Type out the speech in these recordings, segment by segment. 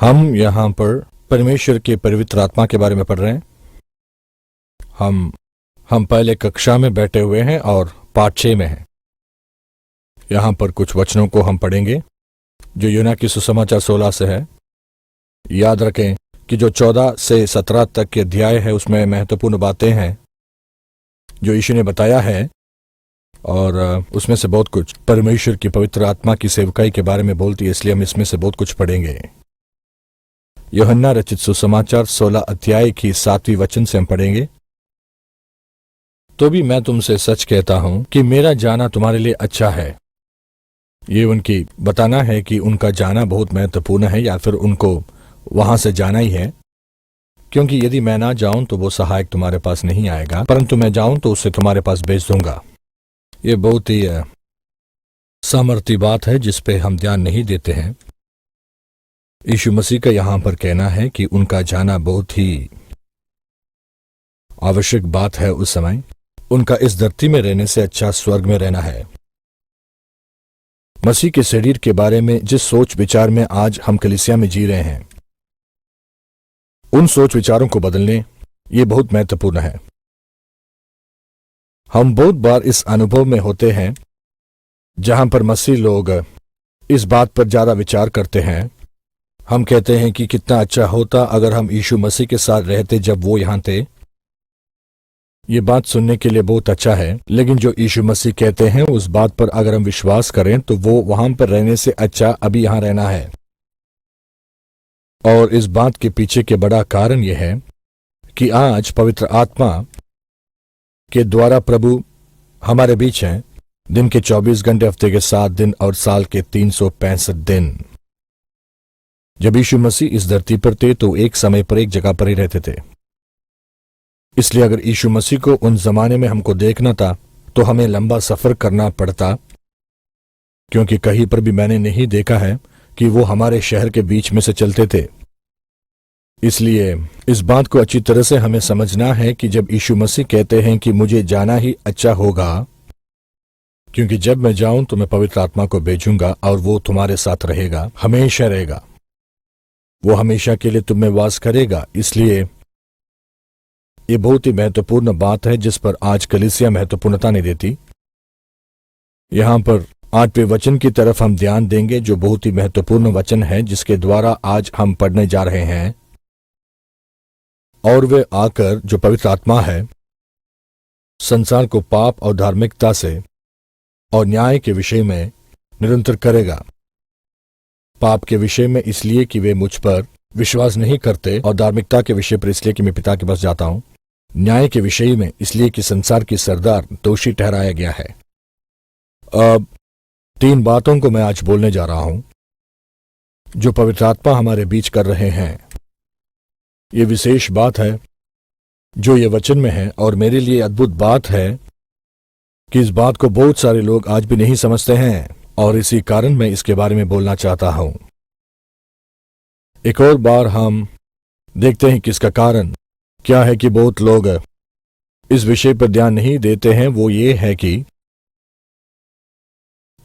हम यहाँ पर परमेश्वर के पवित्र आत्मा के बारे में पढ़ रहे हैं। हम पहले कक्षा में बैठे हुए हैं और पाठ 6 में हैं। यहाँ पर कुछ वचनों को हम पढ़ेंगे जो यूहन्ना की सुसमाचार 16 से है। याद रखें कि जो 14 से 17 तक के अध्याय है उसमें महत्वपूर्ण बातें हैं जो यीशु ने बताया है, और उसमें से बहुत कुछ परमेश्वर की पवित्र आत्मा की सेवकाई के बारे में बोलती है, इसलिए हम इसमें से बहुत कुछ पढ़ेंगे। यूहन्ना रचित सुसमाचार 16 अध्याय की 7वीं वचन से हम पढ़ेंगे। तो भी मैं तुमसे सच कहता हूं कि मेरा जाना तुम्हारे लिए अच्छा है। ये उनकी बताना है कि उनका जाना बहुत महत्वपूर्ण है, या फिर उनको वहां से जाना ही है, क्योंकि यदि मैं ना जाऊं तो वो सहायक तुम्हारे पास नहीं आएगा, परंतु मैं जाऊं तो उसे तुम्हारे पास भेज दूंगा। ये बहुत ही सामर्थ्य बात है जिस पे हम ध्यान नहीं देते हैं। यीशु मसीह का यहां पर कहना है कि उनका जाना बहुत ही आवश्यक बात है। उस समय उनका इस धरती में रहने से अच्छा स्वर्ग में रहना है। मसीह के शरीर के बारे में जिस सोच विचार में आज हम कलीसिया में जी रहे हैं, उन सोच विचारों को बदलने ये बहुत महत्वपूर्ण है। हम बहुत बार इस अनुभव में होते हैं जहां पर मसीह लोग इस बात पर ज्यादा विचार करते हैं। हम कहते हैं कि कितना अच्छा होता अगर हम यीशु मसीह के साथ रहते जब वो यहां थे। ये बात सुनने के लिए बहुत अच्छा है, लेकिन जो यीशु मसीह कहते हैं उस बात पर अगर हम विश्वास करें तो वो वहां पर रहने से अच्छा अभी यहां रहना है। और इस बात के पीछे के बड़ा कारण यह है कि आज पवित्र आत्मा के द्वारा प्रभु हमारे बीच हैं। दिन के 24 घंटे, हफ्ते के 7 दिन और साल के 365 दिन। जब यीशु मसीह इस धरती पर थे तो एक समय पर एक जगह पर ही रहते थे। इसलिए अगर यीशु मसीह को उन जमाने में हमको देखना था तो हमें लंबा सफर करना पड़ता, क्योंकि कहीं पर भी मैंने नहीं देखा है कि वो हमारे शहर के बीच में से चलते थे। इसलिए इस बात को अच्छी तरह से हमें समझना है कि जब यीशु मसीह कहते हैं कि मुझे जाना ही अच्छा होगा, क्योंकि जब मैं जाऊं तो मैं पवित्र आत्मा को भेजूंगा और वो तुम्हारे साथ रहेगा, हमेशा रहेगा। वो हमेशा के लिए तुम में वास करेगा। इसलिए ये बहुत ही महत्वपूर्ण बात है जिस पर आज कलीसिया महत्वपूर्णता नहीं देती। यहां पर 8वें वचन की तरफ हम ध्यान देंगे, जो बहुत ही महत्वपूर्ण वचन है जिसके द्वारा आज हम पढ़ने जा रहे हैं। और वे आकर, जो पवित्र आत्मा है, संसार को पाप और धार्मिकता से और न्याय के विषय में निरंतर करेगा। पाप के विषय में इसलिए कि वे मुझ पर विश्वास नहीं करते, और धार्मिकता के विषय पर इसलिए कि मैं पिता के पास जाता हूं। न्याय के विषय में इसलिए कि संसार की सरदार दोषी ठहराया गया है। अब 3 बातों को मैं आज बोलने जा रहा हूं जो पवित्र आत्मा हमारे बीच कर रहे हैं। ये विशेष बात है जो ये वचन में है, और मेरे लिए अद्भुत बात है कि इस बात को बहुत सारे लोग आज भी नहीं समझते हैं, और इसी कारण मैं इसके बारे में बोलना चाहता हूं। एक और बार हम देखते हैं कि इसका कारण क्या है कि बहुत लोग इस विषय पर ध्यान नहीं देते हैं। वो ये है कि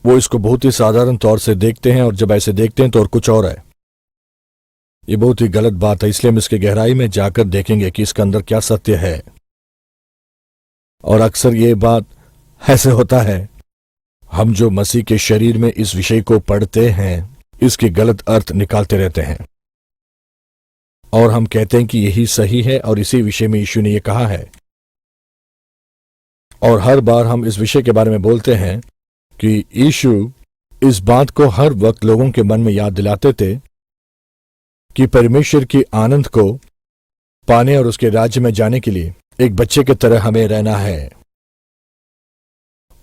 वो इसको बहुत ही साधारण तौर से देखते हैं, और जब ऐसे देखते हैं तो और कुछ और है। ये बहुत ही गलत बात है। इसलिए हम इसके गहराई में जाकर देखेंगे कि इसके अंदर क्या सत्य है। और अक्सर ये बात ऐसे होता है, हम जो मसीह के शरीर में इस विषय को पढ़ते हैं इसके गलत अर्थ निकालते रहते हैं, और हम कहते हैं कि यही सही है और इसी विषय में यीशु ने यह कहा है। और हर बार हम इस विषय के बारे में बोलते हैं कि यीशु इस बात को हर वक्त लोगों के मन में याद दिलाते थे कि परमेश्वर की आनंद को पाने और उसके राज्य में जाने के लिए एक बच्चे की तरह हमें रहना है।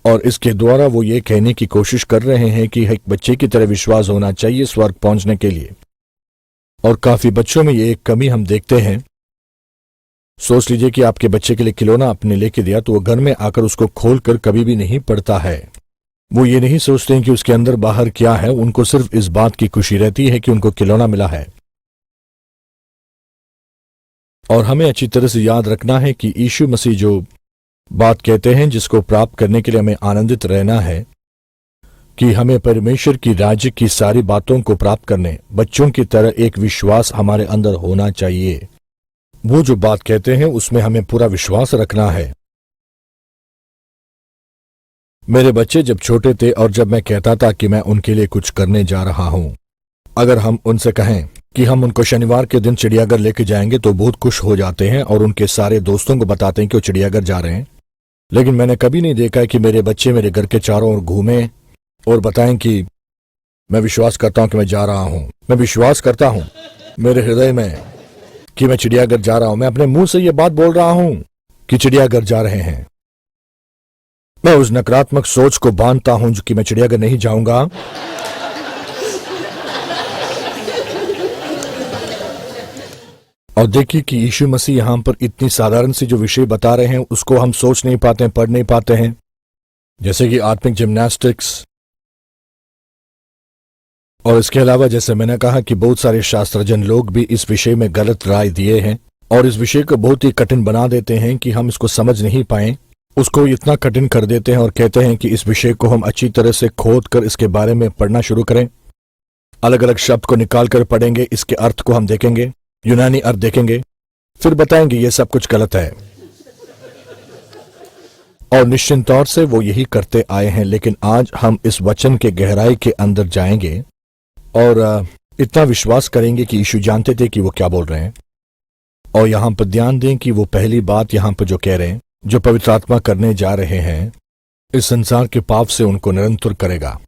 और इसके द्वारा वो ये कहने की कोशिश कर रहे हैं कि एक बच्चे की तरह विश्वास होना चाहिए स्वर्ग पहुंचने के लिए। और काफी बच्चों में ये एक कमी हम देखते हैं। सोच लीजिए कि आपके बच्चे के लिए खिलौना आपने लेके दिया तो वो घर में आकर उसको खोलकर कभी भी नहीं पढ़ता है। वो ये नहीं सोचते हैं कि उसके अंदर बाहर क्या है, उनको सिर्फ इस बात की खुशी रहती है कि उनको खिलौना मिला है। और हमें अच्छी तरह से याद रखना है कि यीशु मसीह जो बात कहते हैं जिसको प्राप्त करने के लिए हमें आनंदित रहना है, कि हमें परमेश्वर की राज्य की सारी बातों को प्राप्त करने बच्चों की तरह एक विश्वास हमारे अंदर होना चाहिए। वो जो बात कहते हैं उसमें हमें पूरा विश्वास रखना है। मेरे बच्चे जब छोटे थे और जब मैं कहता था कि मैं उनके लिए कुछ करने जा रहा हूं, अगर हम उनसे कहें कि हम उनको शनिवार के दिन चिड़ियाघर लेके जाएंगे तो बहुत खुश हो जाते हैं और उनके सारे दोस्तों को बताते हैं कि वो चिड़ियाघर जा रहे हैं। लेकिन मैंने कभी नहीं देखा कि मेरे बच्चे मेरे घर के चारों ओर घूमें और बताएं कि मैं विश्वास करता हूं कि मैं जा रहा हूं, मैं विश्वास करता हूं मेरे हृदय में कि मैं चिड़ियाघर जा रहा हूं, मैं अपने मुंह से यह बात बोल रहा हूं कि चिड़ियाघर जा रहे हैं। मैं उस नकारात्मक सोच को बांधता हूं कि मैं चिड़ियाघर नहीं जाऊंगा। और देखिए कि यीशु मसीह यहां पर इतनी साधारण सी जो विषय बता रहे हैं उसको हम सोच नहीं पाते हैं, पढ़ नहीं पाते हैं, जैसे कि आत्मिक जिम्नास्टिक्स। और इसके अलावा जैसे मैंने कहा कि बहुत सारे शास्त्रजन लोग भी इस विषय में गलत राय दिए हैं और इस विषय को बहुत ही कठिन बना देते हैं कि हम इसको समझ नहीं पाए, उसको इतना कठिन कर देते हैं और कहते हैं कि इस विषय को हम अच्छी तरह से खोद कर इसके बारे में पढ़ना शुरू करें, अलग अलग शब्द को निकाल कर पढ़ेंगे, इसके अर्थ को हम देखेंगे, यूनानी अर्थ देखेंगे, फिर बताएंगे ये सब कुछ गलत है। और निश्चित तौर से वो यही करते आए हैं। लेकिन आज हम इस वचन के गहराई के अंदर जाएंगे और इतना विश्वास करेंगे कि यीशु जानते थे कि वो क्या बोल रहे हैं। और यहां पर ध्यान दें कि वो पहली बात यहां पर जो कह रहे हैं, जो पवित्र आत्मा करने जा रहे हैं, इस संसार के पाप से उनको निरंतर करेगा।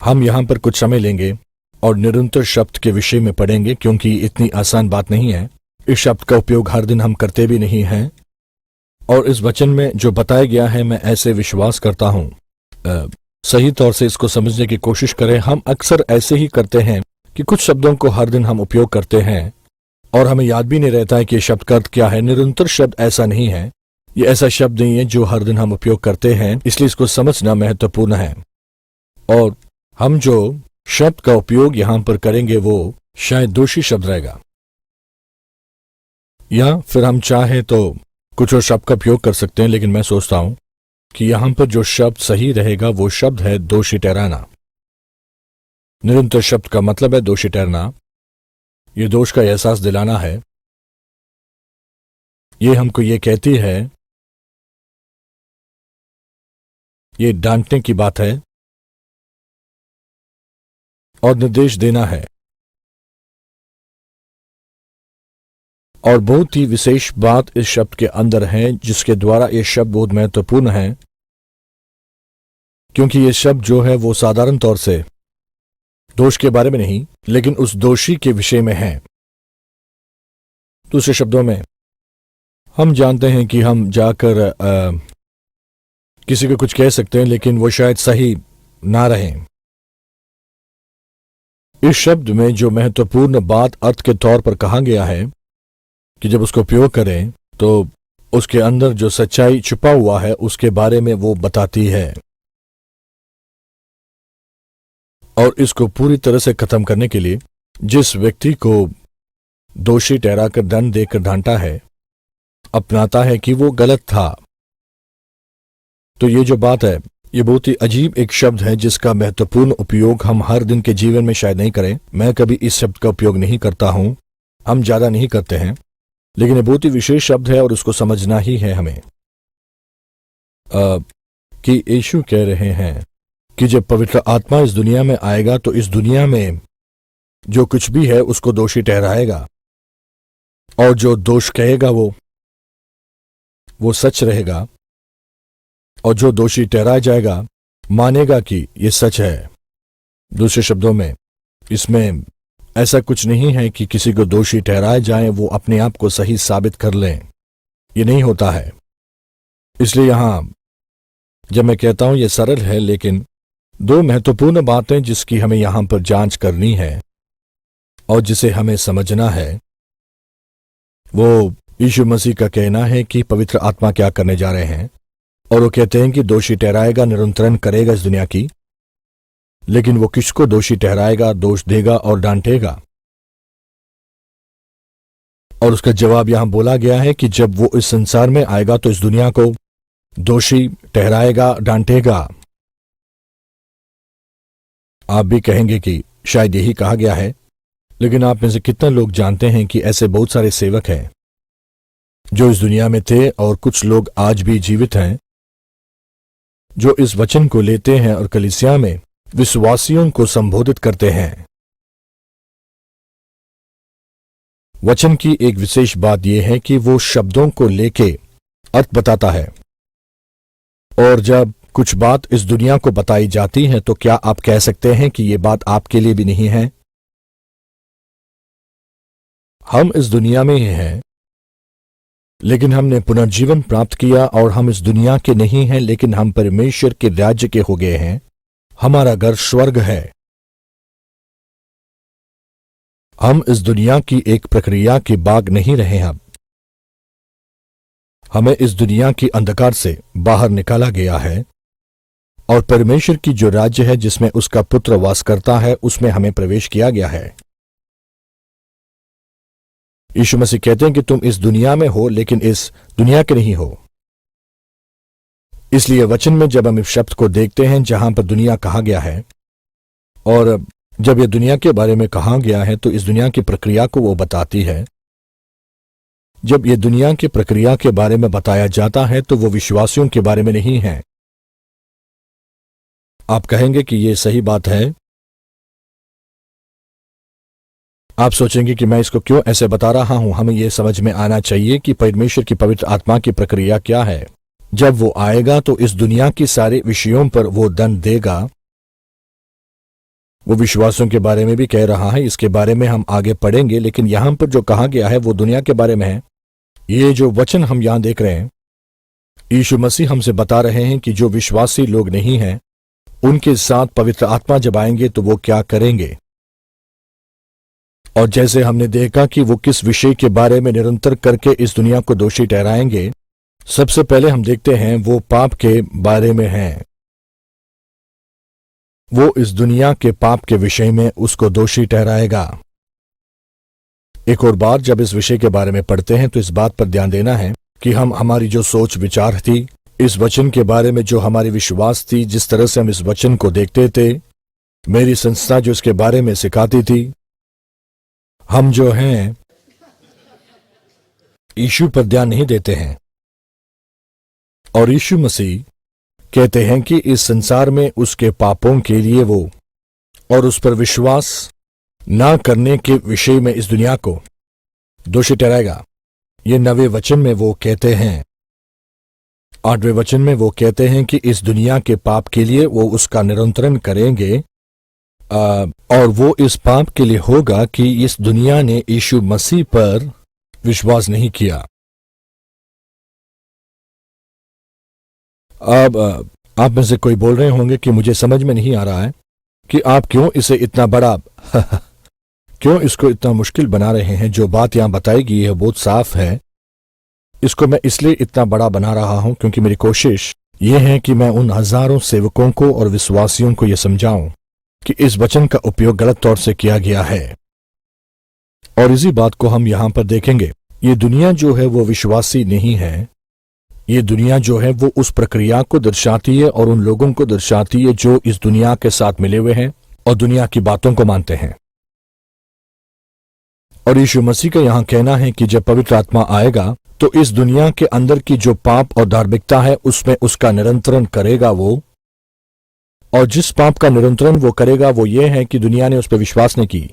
हम यहां पर कुछ समय लेंगे और निरंतर शब्द के विषय में पढ़ेंगे, क्योंकि इतनी आसान बात नहीं है। इस शब्द का उपयोग हर दिन हम करते भी नहीं हैं। और इस वचन में जो बताया गया है, मैं ऐसे विश्वास करता हूं सही तौर से इसको समझने की कोशिश करें। हम अक्सर ऐसे ही करते हैं कि कुछ शब्दों को हर दिन हम उपयोग करते हैं और हमें याद भी नहीं रहता है कि शब्द का अर्थ क्या है। निरंतर शब्द ऐसा नहीं है, ये ऐसा शब्द नहीं है जो हर दिन हम उपयोग करते हैं, इसलिए इसको समझना महत्वपूर्ण है। और हम जो शब्द का उपयोग यहां पर करेंगे वो शायद दोषी शब्द रहेगा, या फिर हम चाहे तो कुछ और शब्द का उपयोग कर सकते हैं। लेकिन मैं सोचता हूं कि यहां पर जो शब्द सही रहेगा वो शब्द है दोषी ठहराना। निरंतर शब्द का मतलब है दोषी ठहराना, ये दोष का एहसास दिलाना है। ये हमको ये कहती है, ये डांटने की बात है और निर्देश देना है। और बहुत ही विशेष बात इस शब्द के अंदर है, जिसके द्वारा ये शब्द बहुत महत्वपूर्ण है, क्योंकि ये शब्द जो है वो साधारण तौर से दोष के बारे में नहीं, लेकिन उस दोषी के विषय में है। दूसरे शब्दों में हम जानते हैं कि हम जाकर किसी को कुछ कह सकते हैं, लेकिन वो शायद सही ना रहे। इस शब्द में जो महत्वपूर्ण बात अर्थ के तौर पर कहा गया है कि जब उसको उपयोग करें तो उसके अंदर जो सच्चाई छुपा हुआ है उसके बारे में वो बताती है। और इसको पूरी तरह से खत्म करने के लिए जिस व्यक्ति को दोषी ठहराकर दंड देकर डांटा है, अपनाता है कि वो गलत था। तो ये जो बात है, ये बहुत ही अजीब एक शब्द है जिसका महत्वपूर्ण उपयोग हम हर दिन के जीवन में शायद नहीं करें। मैं कभी इस शब्द का उपयोग नहीं करता हूं, हम ज्यादा नहीं करते हैं, लेकिन ये बहुत ही विशेष शब्द है और उसको समझना ही है हमें। कि यीशु कह रहे हैं कि जब पवित्र आत्मा इस दुनिया में आएगा तो इस दुनिया में जो कुछ भी है उसको दोषी ठहराएगा, और जो दोष कहेगा वो सच रहेगा, और जो दोषी ठहराया जाएगा मानेगा कि ये सच है। दूसरे शब्दों में इसमें ऐसा कुछ नहीं है कि किसी को दोषी ठहराया जाए वो अपने आप को सही साबित कर लें, ये नहीं होता है। इसलिए यहां जब मैं कहता हूं ये सरल है, लेकिन दो महत्वपूर्ण बातें जिसकी हमें यहां पर जांच करनी है और जिसे हमें समझना है, वो यीशु मसीह का कहना है कि पवित्र आत्मा क्या करने जा रहे हैं। और वो कहते हैं कि दोषी ठहराएगा, निरंतरण करेगा इस दुनिया की, लेकिन वो किसको दोषी ठहराएगा, दोष देगा और डांटेगा। और उसका जवाब यहां बोला गया है कि जब वो इस संसार में आएगा तो इस दुनिया को दोषी ठहराएगा, डांटेगा। आप भी कहेंगे कि शायद यही कहा गया है, लेकिन आप में से कितने लोग जानते हैं कि ऐसे बहुत सारे सेवक हैं जो इस दुनिया में थे और कुछ लोग आज भी जीवित हैं, जो इस वचन को लेते हैं और कलीसिया में विश्वासियों को संबोधित करते हैं। वचन की एक विशेष बात यह है कि वो शब्दों को लेके अर्थ बताता है, और जब कुछ बात इस दुनिया को बताई जाती है तो क्या आप कह सकते हैं कि ये बात आपके लिए भी नहीं है? हम इस दुनिया में ही हैं, लेकिन हमने पुनर्जीवन प्राप्त किया और हम इस दुनिया के नहीं हैं, लेकिन हम परमेश्वर के राज्य के हो गए हैं। हमारा घर स्वर्ग है। हम इस दुनिया की एक प्रक्रिया के बाग नहीं रहे हैं। हमें इस दुनिया की अंधकार से बाहर निकाला गया है और परमेश्वर की जो राज्य है जिसमें उसका पुत्र वास करता है, उसमें हमें प्रवेश किया गया है। यीशु मसीह कहते हैं कि तुम इस दुनिया में हो, लेकिन इस दुनिया के नहीं हो। इसलिए वचन में जब हम इस शब्द को देखते हैं जहां पर दुनिया कहा गया है, और जब यह दुनिया के बारे में कहा गया है, तो इस दुनिया की प्रक्रिया को वो बताती है। जब यह दुनिया की प्रक्रिया के बारे में बताया जाता है तो वो विश्वासियों के बारे में नहीं है। आप कहेंगे कि यह सही बात है। आप सोचेंगे कि मैं इसको क्यों ऐसे बता रहा हूं। हमें यह समझ में आना चाहिए कि परमेश्वर की पवित्र आत्मा की प्रक्रिया क्या है। जब वो आएगा तो इस दुनिया की सारे विषयों पर वो दंड देगा। वो विश्वासों के बारे में भी कह रहा है, इसके बारे में हम आगे पढ़ेंगे, लेकिन यहां पर जो कहा गया है वो दुनिया के बारे में है। ये जो वचन हम यहां देख रहे हैं, यीशु मसीह हमसे बता रहे हैं कि जो विश्वासी लोग नहीं हैं उनके साथ पवित्र आत्मा जब आएंगे तो वो क्या करेंगे। और जैसे हमने देखा कि वो किस विषय के बारे में निरंतर करके इस दुनिया को दोषी ठहराएंगे, सबसे पहले हम देखते हैं वो पाप के बारे में हैं। वो इस दुनिया के पाप के विषय में उसको दोषी ठहराएगा। एक और बार जब इस विषय के बारे में पढ़ते हैं तो इस बात पर ध्यान देना है कि हमारी जो सोच विचार थी इस वचन के बारे में, जो हमारी विश्वास थी, जिस तरह से हम इस वचन को देखते थे, मेरी संस्था जो इसके बारे में सिखाती थी, हम जो हैं यीशु पर ध्यान नहीं देते हैं। और यीशु मसीह कहते हैं कि इस संसार में उसके पापों के लिए वो और उस पर विश्वास ना करने के विषय में इस दुनिया को दोषी ठहराएगा। ये 9वें वचन में वो कहते हैं। 8वें वचन में वो कहते हैं कि इस दुनिया के पाप के लिए वो उसका निरंतरण करेंगे, और वो इस पाप के लिए होगा कि इस दुनिया ने यीशु मसीह पर विश्वास नहीं किया। अब आप में से कोई बोल रहे होंगे कि मुझे समझ में नहीं आ रहा है कि आप क्यों इसे इतना बड़ा क्यों इसको इतना मुश्किल बना रहे हैं। जो बात यहां बताई गई है बहुत साफ है। इसको मैं इसलिए इतना बड़ा बना रहा हूं क्योंकि मेरी कोशिश यह है कि मैं उन हजारों सेवकों को और विश्वासियों को यह समझाऊं कि इस वचन का उपयोग गलत तौर से किया गया है। और इसी बात को हम यहां पर देखेंगे। ये दुनिया जो है वो विश्वासी नहीं है। ये दुनिया जो है वो उस प्रक्रिया को दर्शाती है और उन लोगों को दर्शाती है जो इस दुनिया के साथ मिले हुए हैं और दुनिया की बातों को मानते हैं। और यीशु मसीह का यहां कहना है कि जब पवित्र आत्मा आएगा तो इस दुनिया के अंदर की जो पाप और धार्मिकता है उसमें उसका निरंतरण करेगा वो। और जिस पाप का निरंतरण वो करेगा वो ये है कि दुनिया ने उस पर विश्वास नहीं की।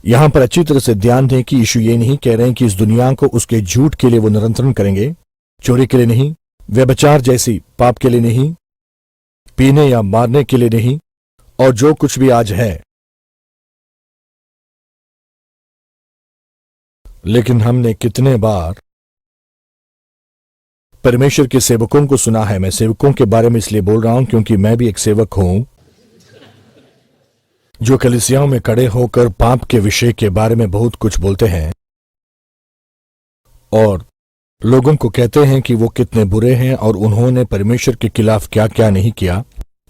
यहां पर अच्छी तरह से ध्यान दें कि यीशु ये नहीं कह रहे हैं कि इस दुनिया को उसके झूठ के लिए वो निरंतरण करेंगे, चोरी के लिए नहीं, व्यभिचार जैसी पाप के लिए नहीं, पीने या मारने के लिए नहीं, और जो कुछ भी आज है। लेकिन हमने कितने बार परमेश्वर के सेवकों को सुना है। मैं सेवकों के बारे में इसलिए बोल रहा हूं क्योंकि मैं भी एक सेवक हूं जो कलीसियाओं में खड़े होकर पाप के विषय के बारे में बहुत कुछ बोलते हैं और लोगों को कहते हैं कि वो कितने बुरे हैं और उन्होंने परमेश्वर के खिलाफ क्या क्या नहीं किया।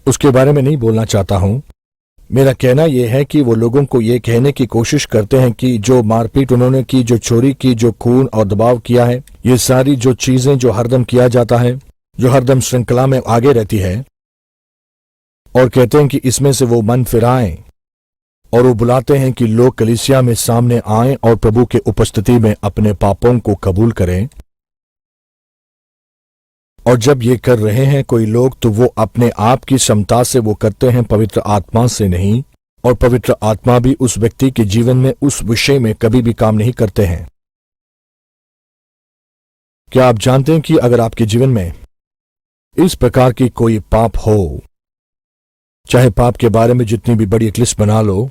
उसके बारे में नहीं बोलना चाहता हूं। मेरा कहना यह है कि वो लोगों को ये कहने की कोशिश करते हैं कि जो मारपीट उन्होंने की, जो चोरी की, जो खून और दबाव किया है, ये सारी जो चीजें जो हरदम किया जाता है, जो हरदम श्रृंखला में आगे रहती है, और कहते हैं कि इसमें से वो मन फिराएं, और वो बुलाते हैं कि लोग कलीसिया में सामने आएं और प्रभु के उपस्थिति में अपने पापों को कबूल करें। और जब ये कर रहे हैं कोई लोग, तो वो अपने आप की क्षमता से वो करते हैं, पवित्र आत्मा से नहीं। और पवित्र आत्मा भी उस व्यक्ति के जीवन में उस विषय में कभी भी काम नहीं करते हैं। क्या आप जानते हैं कि अगर आपके जीवन में इस प्रकार की कोई पाप हो, चाहे पाप के बारे में जितनी भी बड़ी एक लिस्ट बना लो,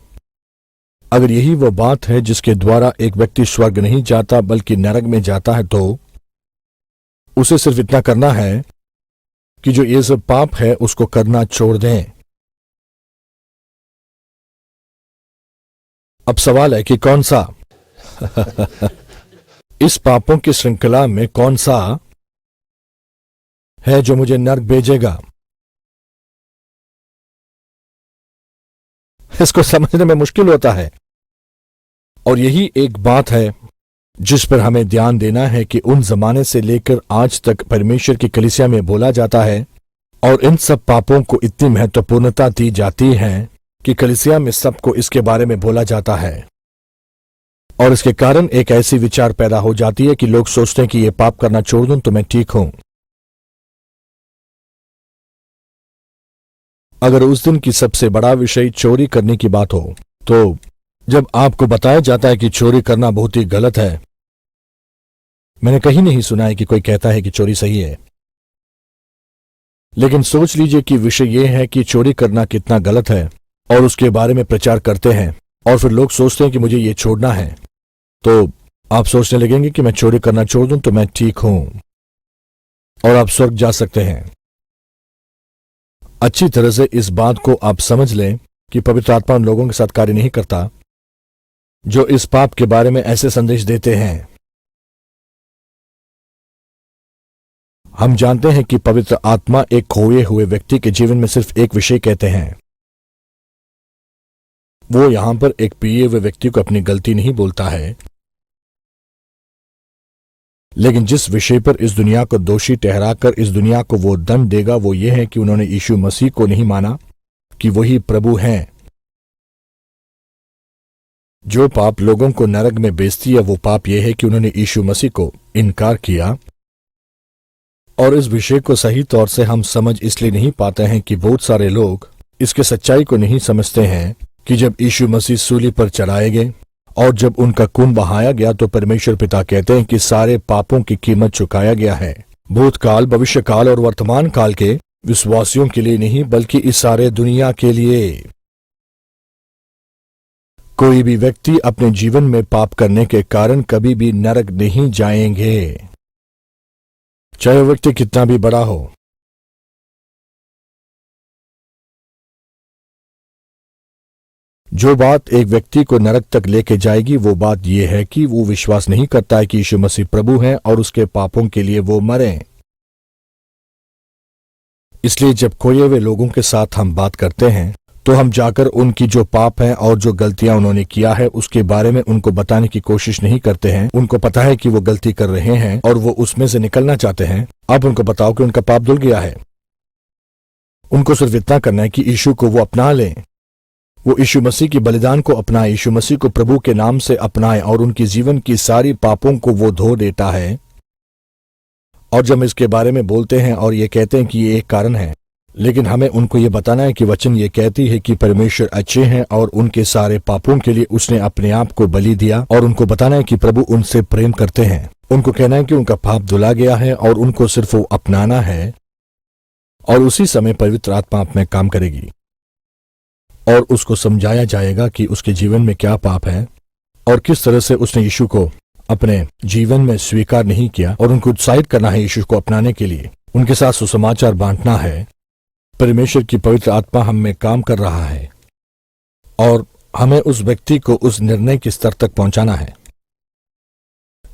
अगर यही वो बात है जिसके द्वारा एक व्यक्ति स्वर्ग नहीं जाता बल्कि नरक में जाता है, तो उसे सिर्फ इतना करना है कि जो ये सब पाप है उसको करना छोड़ दें। अब सवाल है कि कौन सा इस पापों की श्रृंखला में कौन सा है जो मुझे नरक भेजेगा? इसको समझने में मुश्किल होता है, और यही एक बात है जिस पर हमें ध्यान देना है कि उन जमाने से लेकर आज तक परमेश्वर की कलीसिया में बोला जाता है, और इन सब पापों को इतनी महत्वपूर्णता दी जाती है कि कलीसिया में सबको इसके बारे में बोला जाता है। और इसके कारण एक ऐसी विचार पैदा हो जाती है कि लोग सोचते हैं कि ये पाप करना छोड़ दूं तो मैं ठीक हूं। अगर उस दिन की सबसे बड़ा विषय चोरी करने की बात हो, तो जब आपको बताया जाता है कि चोरी करना बहुत ही गलत है, मैंने कहीं नहीं सुना है कि कोई कहता है कि चोरी सही है। लेकिन सोच लीजिए कि विषय यह है कि चोरी करना कितना गलत है, और उसके बारे में प्रचार करते हैं, और फिर लोग सोचते हैं कि मुझे ये छोड़ना है। तो आप सोचने लगेंगे कि मैं चोरी करना छोड़ दूं तो मैं ठीक हूं और आप स्वर्ग जा सकते हैं। अच्छी तरह से इस बात को आप समझ लें कि पवित्र आत्मा उन लोगों के साथ कार्य नहीं करता जो इस पाप के बारे में ऐसे संदेश देते हैं। हम जानते हैं कि पवित्र आत्मा एक खोए हुए व्यक्ति के जीवन में सिर्फ एक विषय कहते हैं। वो यहां पर एक पिए हुए व्यक्ति को अपनी गलती नहीं बोलता है, लेकिन जिस विषय पर इस दुनिया को दोषी ठहराकर इस दुनिया को वो दंड देगा वो ये है कि उन्होंने यीशु मसीह को नहीं माना कि वही प्रभु हैं। जो पाप लोगों को नरक में भेजती है वो पाप यह है कि उन्होंने यीशु मसीह को इनकार किया। और इस विषय को सही तौर से हम समझ इसलिए नहीं पाते हैं कि बहुत सारे लोग इसके सच्चाई को नहीं समझते हैं कि जब यीशु मसीह सूली पर चढ़ाए गए और जब उनका खून बहाया गया तो परमेश्वर पिता कहते हैं कि सारे पापों की कीमत चुकाया गया है, भूतकाल, भविष्यकाल और वर्तमान काल के विश्वासियों के लिए नहीं बल्कि इस सारे दुनिया के लिए। कोई भी व्यक्ति अपने जीवन में पाप करने के कारण कभी भी नरक नहीं जाएंगे, चाहे वो व्यक्ति कितना भी बड़ा हो। जो बात एक व्यक्ति को नरक तक लेके जाएगी वो बात यह है कि वो विश्वास नहीं करता है कि यीशु मसीह प्रभु है और उसके पापों के लिए वो मरे। इसलिए जब खोए हुए लोगों के साथ हम बात करते हैं तो हम जाकर उनकी जो पाप है और जो गलतियां उन्होंने किया है उसके बारे में उनको बताने की कोशिश नहीं करते हैं। उनको पता है कि वो गलती कर रहे हैं और वो उसमें से निकलना चाहते हैं। आप उनको बताओ कि उनका पाप धुल गया है। उनको सिर्फ इतना करना है कि यीशु को वो अपना लें, वो यीशु मसीह की बलिदान को अपनाए, यीशु मसीह को प्रभु के नाम से अपनाए और उनकी जीवन की सारी पापों को वो धो देता है। और जब हम इसके बारे में बोलते हैं और ये कहते हैं कि ये एक कारण है, लेकिन हमें उनको ये बताना है कि वचन ये कहती है कि परमेश्वर अच्छे हैं और उनके सारे पापों के लिए उसने अपने आप को बलि दिया, और उनको बताना है कि प्रभु उनसे प्रेम करते हैं। उनको कहना है कि उनका पाप धुला गया है और उनको सिर्फ वो अपनाना है, और उसी समय पवित्र आत्मा आप में काम करेगी और उसको समझाया जाएगा कि उसके जीवन में क्या पाप है और किस तरह से उसने यीशु को अपने जीवन में स्वीकार नहीं किया। और उनको उत्साहित करना है यीशु को अपनाने के लिए, उनके साथ सुसमाचार बांटना है। परमेश्वर की पवित्र आत्मा हम में काम कर रहा है और हमें उस व्यक्ति को उस निर्णय के स्तर तक पहुंचाना है।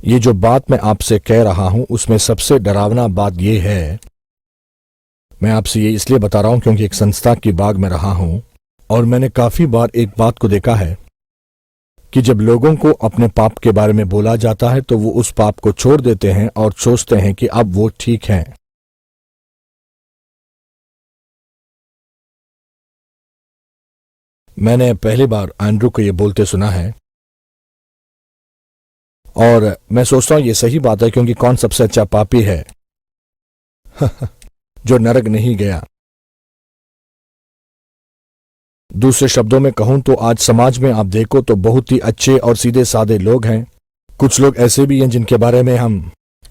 ये जो बात मैं आपसे कह रहा हूं उसमें सबसे डरावना बात यह है, मैं आपसे ये इसलिए बता रहा हूं क्योंकि एक संस्था की बाग में रहा हूं और मैंने काफी बार एक बात को देखा है कि जब लोगों को अपने पाप के बारे में बोला जाता है तो वो उस पाप को छोड़ देते हैं और सोचते हैं कि अब वो ठीक हैं। मैंने पहली बार एंड्रू को ये बोलते सुना है और मैं सोचता हूं ये सही बात है, क्योंकि कौन सबसे अच्छा पापी है जो नरक नहीं गया। दूसरे शब्दों में कहूं तो आज समाज में आप देखो तो बहुत ही अच्छे और सीधे साधे लोग हैं। कुछ लोग ऐसे भी हैं जिनके बारे में हम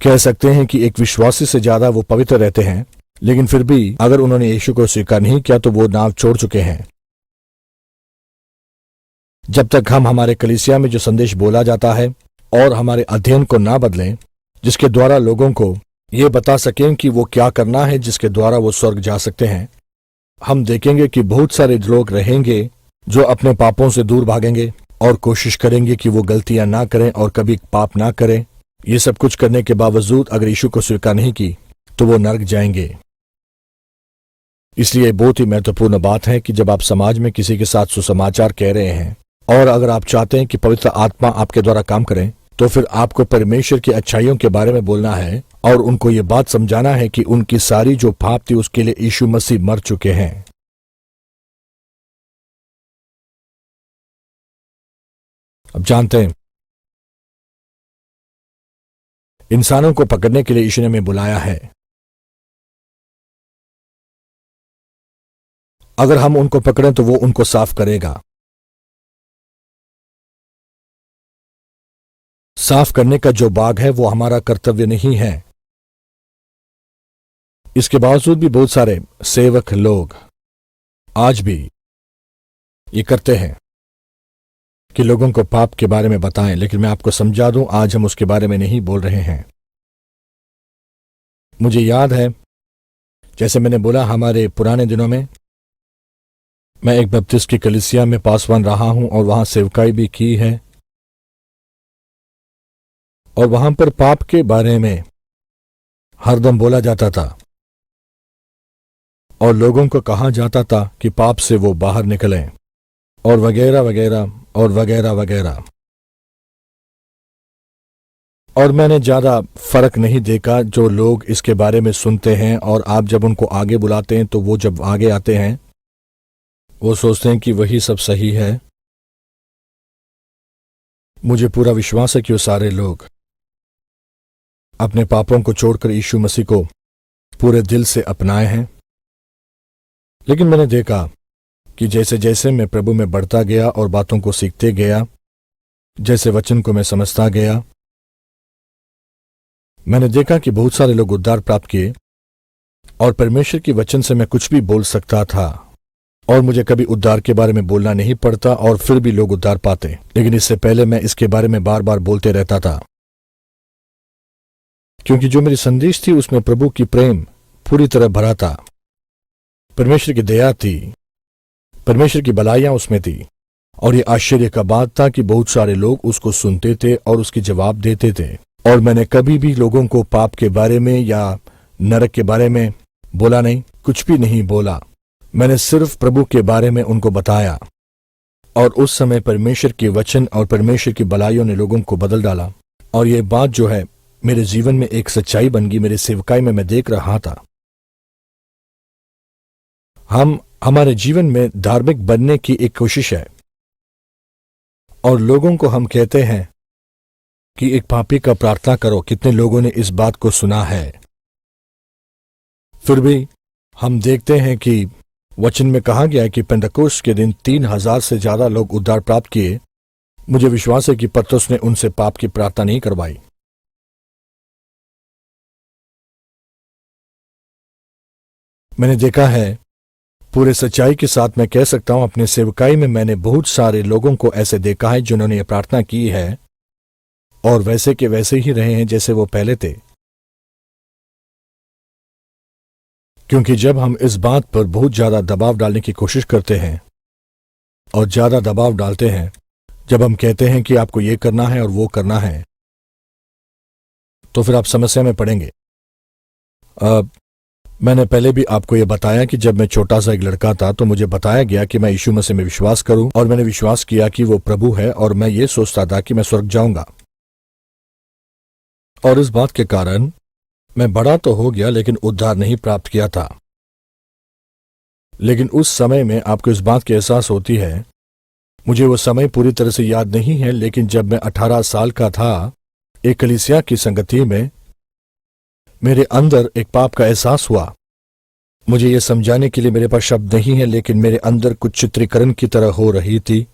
कह सकते हैं कि एक विश्वासी से ज्यादा वो पवित्र रहते हैं, लेकिन फिर भी अगर उन्होंने यीशु को स्वीकार नहीं किया तो वो नाव छोड़ चुके हैं। जब तक हम हमारे कलीसिया में जो संदेश बोला जाता है और हमारे अध्ययन को ना बदलें, जिसके द्वारा लोगों को ये बता सकें कि वो क्या करना है जिसके द्वारा वो स्वर्ग जा सकते हैं, हम देखेंगे कि बहुत सारे लोग रहेंगे जो अपने पापों से दूर भागेंगे और कोशिश करेंगे कि वो गलतियां ना करें और कभी पाप ना करें। ये सब कुछ करने के बावजूद अगर यीशु को स्वीकार नहीं की तो वो नरक जाएंगे। इसलिए बहुत ही महत्वपूर्ण बात है कि जब आप समाज में किसी के साथ सुसमाचार कह रहे हैं और अगर आप चाहते हैं कि पवित्र आत्मा आपके द्वारा काम करें, तो फिर आपको परमेश्वर की अच्छाइयों के बारे में बोलना है और उनको ये बात समझाना है कि उनकी सारी जो पाप थी उसके लिए यीशु मसीह मर चुके हैं। अब जानते हैं इंसानों को पकड़ने के लिए यीशु ने हमें बुलाया है। अगर हम उनको पकड़ें तो वो उनको साफ करेगा। साफ करने का जो भाग है वो हमारा कर्तव्य नहीं है। इसके बावजूद भी बहुत सारे सेवक लोग आज भी ये करते हैं कि लोगों को पाप के बारे में बताएं, लेकिन मैं आपको समझा दूं आज हम उसके बारे में नहीं बोल रहे हैं। मुझे याद है, जैसे मैंने बोला, हमारे पुराने दिनों में मैं एक बपतिस्म की कलीसिया में पासवान रहा हूं और वहां सेवकाई भी की है और वहां पर पाप के बारे में हरदम बोला जाता था और लोगों को कहा जाता था कि पाप से वो बाहर निकलें और वगैरह वगैरह और वगैरह वगैरह। और मैंने ज्यादा फर्क नहीं देखा जो लोग इसके बारे में सुनते हैं और आप जब उनको आगे बुलाते हैं तो वो जब आगे आते हैं वो सोचते हैं कि वही सब सही है। मुझे पूरा विश्वास है कि वो सारे लोग अपने पापों को छोड़कर यीशु मसीह को पूरे दिल से अपनाए हैं। लेकिन मैंने देखा कि जैसे जैसे मैं प्रभु में बढ़ता गया और बातों को सीखते गया, जैसे वचन को मैं समझता गया, मैंने देखा कि बहुत सारे लोग उद्धार प्राप्त किए और परमेश्वर की वचन से मैं कुछ भी बोल सकता था और मुझे कभी उद्धार के बारे में बोलना नहीं पड़ता और फिर भी लोग उद्धार पाते। लेकिन इससे पहले मैं इसके बारे में बार बार बोलते रहता था, क्योंकि जो मेरी संदेश थी उसमें प्रभु की प्रेम पूरी तरह भरा था, परमेश्वर की दया थी, परमेश्वर की भलाइयां उसमें थी। और ये आश्चर्य का बात था कि बहुत सारे लोग उसको सुनते थे और उसके जवाब देते थे। और मैंने कभी भी लोगों को पाप के बारे में या नरक के बारे में बोला नहीं, कुछ भी नहीं बोला। मैंने सिर्फ प्रभु के बारे में उनको बताया और उस समय परमेश्वर के वचन और परमेश्वर की भलाइयों ने लोगों को बदल डाला। और ये बात जो है मेरे जीवन में एक सच्चाई बन गई। मेरे सेवकाई में मैं देख रहा था हमारे जीवन में धार्मिक बनने की एक कोशिश है और लोगों को हम कहते हैं कि एक पापी का प्रार्थना करो। कितने लोगों ने इस बात को सुना है? फिर भी हम देखते हैं कि वचन में कहा गया है कि पेंटकोस्त के दिन 3000 से ज्यादा लोग उद्धार प्राप्त किए। मुझे विश्वास है कि पतरस ने उनसे पाप की प्रार्थना नहीं करवाई। मैंने देखा है, पूरे सच्चाई के साथ मैं कह सकता हूं, अपने सेवकाई में मैंने बहुत सारे लोगों को ऐसे देखा है जिन्होंने ये प्रार्थना की है और वैसे के वैसे ही रहे हैं जैसे वो पहले थे। क्योंकि जब हम इस बात पर बहुत ज्यादा दबाव डालने की कोशिश करते हैं और ज्यादा दबाव डालते हैं, जब हम कहते हैं कि आपको ये करना है और वो करना है, तो फिर आप समस्या में पड़ेंगे। मैंने पहले भी आपको ये बताया कि जब मैं छोटा सा एक लड़का था तो मुझे बताया गया कि मैं यीशु मसीह में विश्वास करूं और मैंने विश्वास किया कि वो प्रभु है और मैं ये सोचता था कि मैं स्वर्ग जाऊंगा। और इस बात के कारण मैं बड़ा तो हो गया लेकिन उद्धार नहीं प्राप्त किया था। लेकिन उस समय में आपको इस बात की एहसास होती है मुझे वो समय पूरी तरह से याद नहीं है, लेकिन जब मैं 18 साल का था, एक कलीसिया की संगति में मेरे अंदर एक पाप का एहसास हुआ। मुझे यह समझाने के लिए मेरे पास शब्द नहीं है, लेकिन मेरे अंदर कुछ चित्रीकरण की तरह हो रही थी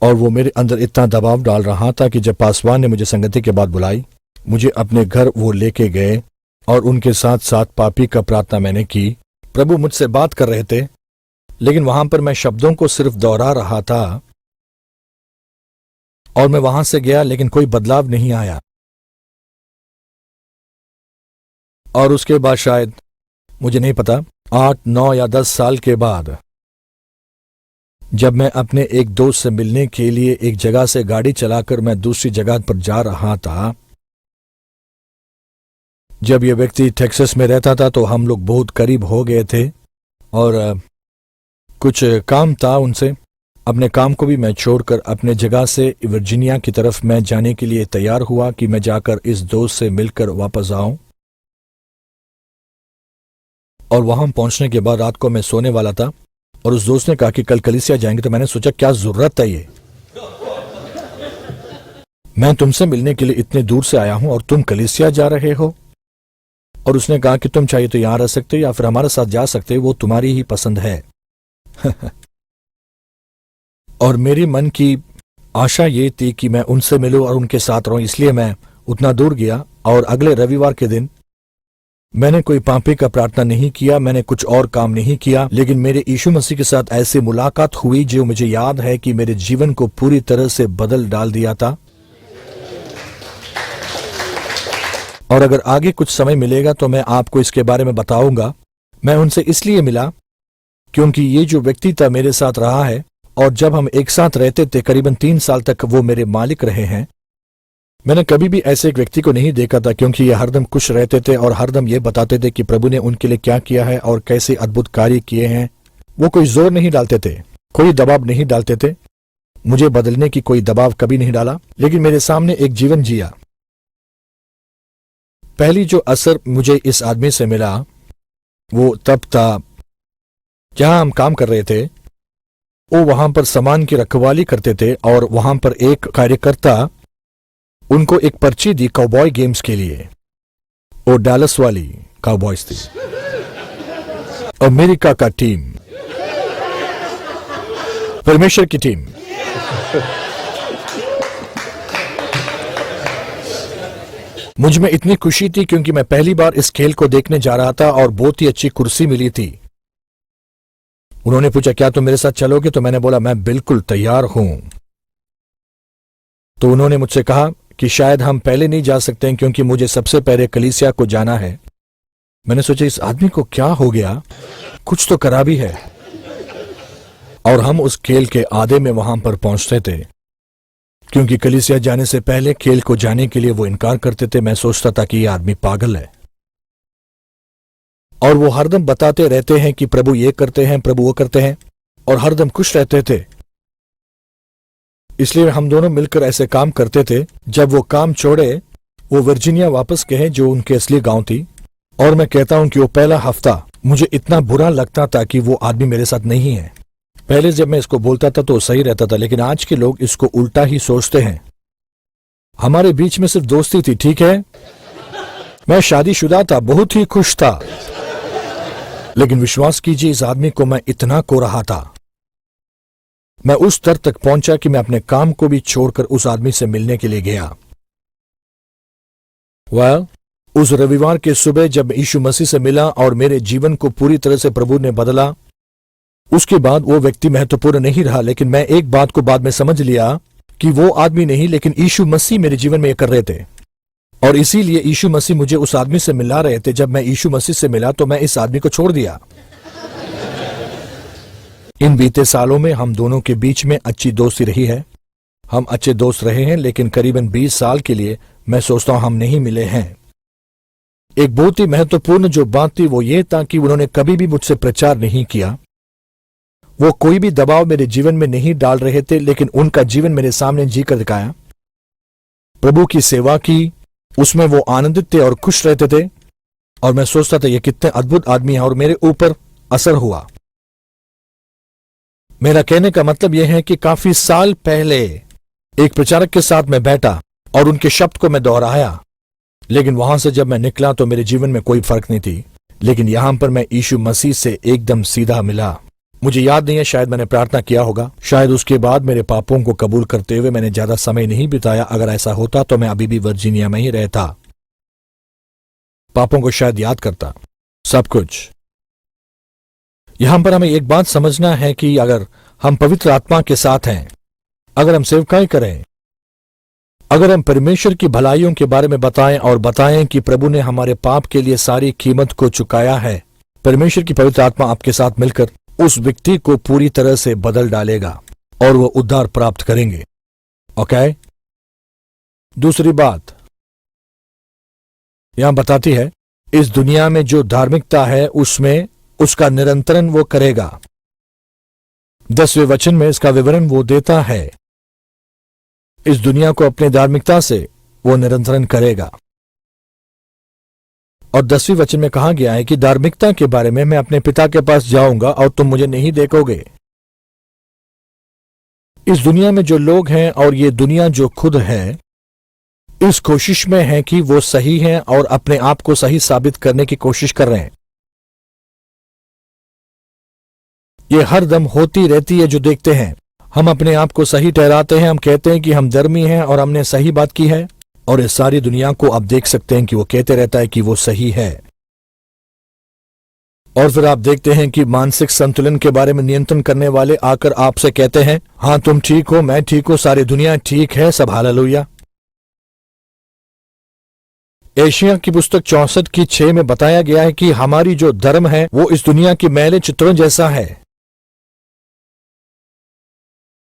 और वो मेरे अंदर इतना दबाव डाल रहा था कि जब पासवान ने मुझे संगति के बाद बुलाई, मुझे अपने घर वो लेके गए और उनके साथ साथ पापी का प्रार्थना मैंने की। प्रभु मुझसे बात कर रहे थे, लेकिन वहां पर मैं शब्दों को सिर्फ दोहरा रहा था और मैं वहां से गया, लेकिन कोई बदलाव नहीं आया। और उसके बाद शायद, मुझे नहीं पता, 8, 9 या 10 साल के बाद जब मैं अपने एक दोस्त से मिलने के लिए एक जगह से गाड़ी चलाकर मैं दूसरी जगह पर जा रहा था। जब यह व्यक्ति टेक्सास में रहता था तो हम लोग बहुत करीब हो गए थे और कुछ काम था उनसे। अपने काम को भी मैं छोड़कर अपने जगह से वर्जीनिया की तरफ मैं जाने के लिए तैयार हुआ कि मैं जाकर इस दोस्त से मिलकर वापस आऊं। और वहां पहुंचने के बाद रात को मैं सोने वाला था और उस दोस्त ने कहा कि कल कलीसिया जाएंगे। तो मैंने सोचा क्या जरूरत है ये, मैं तुमसे मिलने के लिए इतने दूर से आया हूं और तुम कलीसिया जा रहे हो। और उसने कहा कि तुम चाहिए तो यहां रह सकते हो या फिर हमारे साथ जा सकते हो, वो तुम्हारी ही पसंद है। और मेरी मन की आशा ये थी कि मैं उनसे मिलूं और उनके साथ रहूं, इसलिए मैं उतना दूर गया। और अगले रविवार के दिन मैंने कोई पापी का प्रार्थना नहीं किया, मैंने कुछ और काम नहीं किया, लेकिन मेरे यीशु मसीह के साथ ऐसी मुलाकात हुई जो मुझे याद है कि मेरे जीवन को पूरी तरह से बदल डाल दिया था। और अगर आगे कुछ समय मिलेगा तो मैं आपको इसके बारे में बताऊंगा। मैं उनसे इसलिए मिला क्योंकि ये जो व्यक्ति था मेरे साथ रहा है और जब हम एक साथ रहते थे करीबन 3 साल तक वो मेरे मालिक रहे हैं। मैंने कभी भी ऐसे एक व्यक्ति को नहीं देखा था क्योंकि ये हरदम खुश रहते थे और हरदम ये बताते थे कि प्रभु ने उनके लिए क्या किया है और कैसे अद्भुत कार्य किए हैं। वो कोई जोर नहीं डालते थे, कोई दबाव नहीं डालते थे, मुझे बदलने की कोई दबाव कभी नहीं डाला, लेकिन मेरे सामने एक जीवन जिया। पहली जो असर मुझे इस आदमी से मिला वो तब था जहां हम काम कर रहे थे। वो वहां पर सामान की रखवाली करते थे और वहां पर एक कार्यकर्ता उनको एक पर्ची दी काउबॉय गेम्स के लिए। वो डैलस वाली काउबॉयज थी, अमेरिका का टीम, परमेश्वर की टीम। मुझ में इतनी खुशी थी क्योंकि मैं पहली बार इस खेल को देखने जा रहा था और बहुत ही अच्छी कुर्सी मिली थी। उन्होंने पूछा क्या तुम मेरे साथ चलोगे, तो मैंने बोला मैं बिल्कुल तैयार हूं। तो उन्होंने मुझसे कहा कि शायद हम पहले नहीं जा सकते हैं क्योंकि मुझे सबसे पहले कलीसिया को जाना है। मैंने सोचा इस आदमी को क्या हो गया, कुछ तो खराबी है। और हम उस खेल के आधे में वहां पर पहुंचते थे क्योंकि कलीसिया जाने से पहले खेल को जाने के लिए वो इनकार करते थे। मैं सोचता था कि ये आदमी पागल है और वो हरदम बताते रहते हैं कि प्रभु ये करते हैं, प्रभु वो करते हैं, और हरदम खुश रहते थे। इसलिए हम दोनों मिलकर ऐसे काम करते थे। जब वो काम छोड़े वो वर्जीनिया वापस गए जो उनके असली गांव थी। और मैं कहता हूं कि वो पहला हफ्ता मुझे इतना बुरा लगता था कि वो आदमी मेरे साथ नहीं है। पहले जब मैं इसको बोलता था तो सही रहता था, लेकिन आज के लोग इसको उल्टा ही सोचते हैं। हमारे बीच में सिर्फ दोस्ती थी, ठीक है, मैं शादीशुदा था, बहुत ही खुश था, लेकिन विश्वास कीजिए इस आदमी को मैं इतना को रहा था। मैं उस स्तर तक पहुंचा कि मैं अपने काम को भी छोड़कर उस आदमी से मिलने के लिए गया। उस रविवार के सुबह जब यीशु मसीह से मिला और मेरे जीवन को पूरी तरह से प्रभु ने बदला, उसके बाद वो व्यक्ति महत्वपूर्ण नहीं रहा, लेकिन मैं एक बात को बाद में समझ लिया कि वो आदमी नहीं लेकिन यीशु मसीह मेरे जीवन में ये कर रहे थे। और इसीलिए यीशु मसीह मुझे उस आदमी से मिला रहे थे। जब मैं यीशु मसीह से मिला तो मैं इस आदमी को छोड़ दिया। इन बीते सालों में हम दोनों के बीच में अच्छी दोस्ती रही है, हम अच्छे दोस्त रहे हैं, लेकिन करीबन 20 साल के लिए मैं सोचता हूं हम नहीं मिले हैं। एक बहुत ही महत्वपूर्ण जो बात थी वो ये था कि उन्होंने कभी भी मुझसे प्रचार नहीं किया। वो कोई भी दबाव मेरे जीवन में नहीं डाल रहे थे, लेकिन उनका जीवन मेरे सामने जी कर दिखाया। प्रभु की सेवा की, उसमें वो आनंदित थे और खुश रहते थे। और मैं सोचता था ये कितने अद्भुत आदमी हैं, और मेरे ऊपर असर हुआ। मेरा कहने का मतलब यह है कि काफी साल पहले एक प्रचारक के साथ मैं बैठा और उनके शब्द को मैं दोहराया, लेकिन वहां से जब मैं निकला तो मेरे जीवन में कोई फर्क नहीं थी। लेकिन यहां पर मैं यीशु मसीह से एकदम सीधा मिला। मुझे याद नहीं है, शायद मैंने प्रार्थना किया होगा, शायद उसके बाद मेरे पापों को कबूल करते हुए मैंने ज्यादा समय नहीं बिताया। अगर ऐसा होता तो मैं अभी भी वर्जीनिया में ही रहता, पापों को शायद याद करता, सब कुछ। यहां पर हमें एक बात समझना है कि अगर हम पवित्र आत्मा के साथ हैं, अगर हम सेवकाई करें, अगर हम परमेश्वर की भलाइयों के बारे में बताएं और बताएं कि प्रभु ने हमारे पाप के लिए सारी कीमत को चुकाया है, परमेश्वर की पवित्र आत्मा आपके साथ मिलकर उस व्यक्ति को पूरी तरह से बदल डालेगा और वो उद्धार प्राप्त करेंगे। ओके? दूसरी बात यहां बताती है, इस दुनिया में जो धार्मिकता है उसमें उसका निरंतरण वो करेगा। 10वें वचन में इसका विवरण वो देता है, इस दुनिया को अपने धार्मिकता से वो निरंतरण करेगा। और 10वें वचन में कहा गया है कि धार्मिकता के बारे में मैं अपने पिता के पास जाऊंगा और तुम मुझे नहीं देखोगे। इस दुनिया में जो लोग हैं और ये दुनिया जो खुद है, इस कोशिश में है कि वो सही हैं और अपने आप को सही साबित करने की कोशिश कर रहे हैं। ये हर दम होती रहती है जो देखते हैं। हम अपने आप को सही ठहराते हैं, हम कहते हैं कि हम धर्मी हैं और हमने सही बात की है, और इस सारी दुनिया को आप देख सकते हैं कि वो कहते रहता है कि वो सही है। और फिर आप देखते हैं कि मानसिक संतुलन के बारे में नियंत्रण करने वाले आकर आपसे कहते हैं, हां तुम ठीक हो, मैं ठीक हूं, सारी दुनिया ठीक है, सब हालेलुया। एशिया की पुस्तक 64:6 में बताया गया है कि हमारी जो धर्म है वो इस दुनिया की मैले चित्रों जैसा है।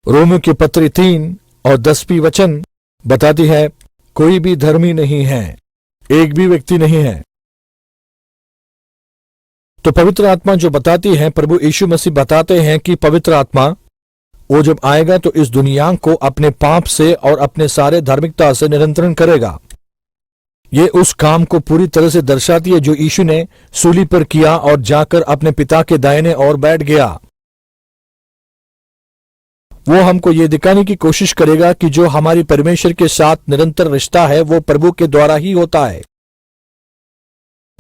रोमियो की पत्री 3 और 10वीं वचन बताती है, कोई भी धर्मी नहीं है, एक भी व्यक्ति नहीं है। तो पवित्र आत्मा जो बताती है, प्रभु यीशु मसीह बताते हैं कि पवित्र आत्मा वो जब आएगा तो इस दुनिया को अपने पाप से और अपने सारे धार्मिकता से नियंत्रण करेगा। ये उस काम को पूरी तरह से दर्शाती है जो यीशु ने सूली पर किया और जाकर अपने पिता के दाहिने ओर बैठ गया। वो हमको ये दिखाने की कोशिश करेगा कि जो हमारी परमेश्वर के साथ निरंतर रिश्ता है वो प्रभु के द्वारा ही होता है,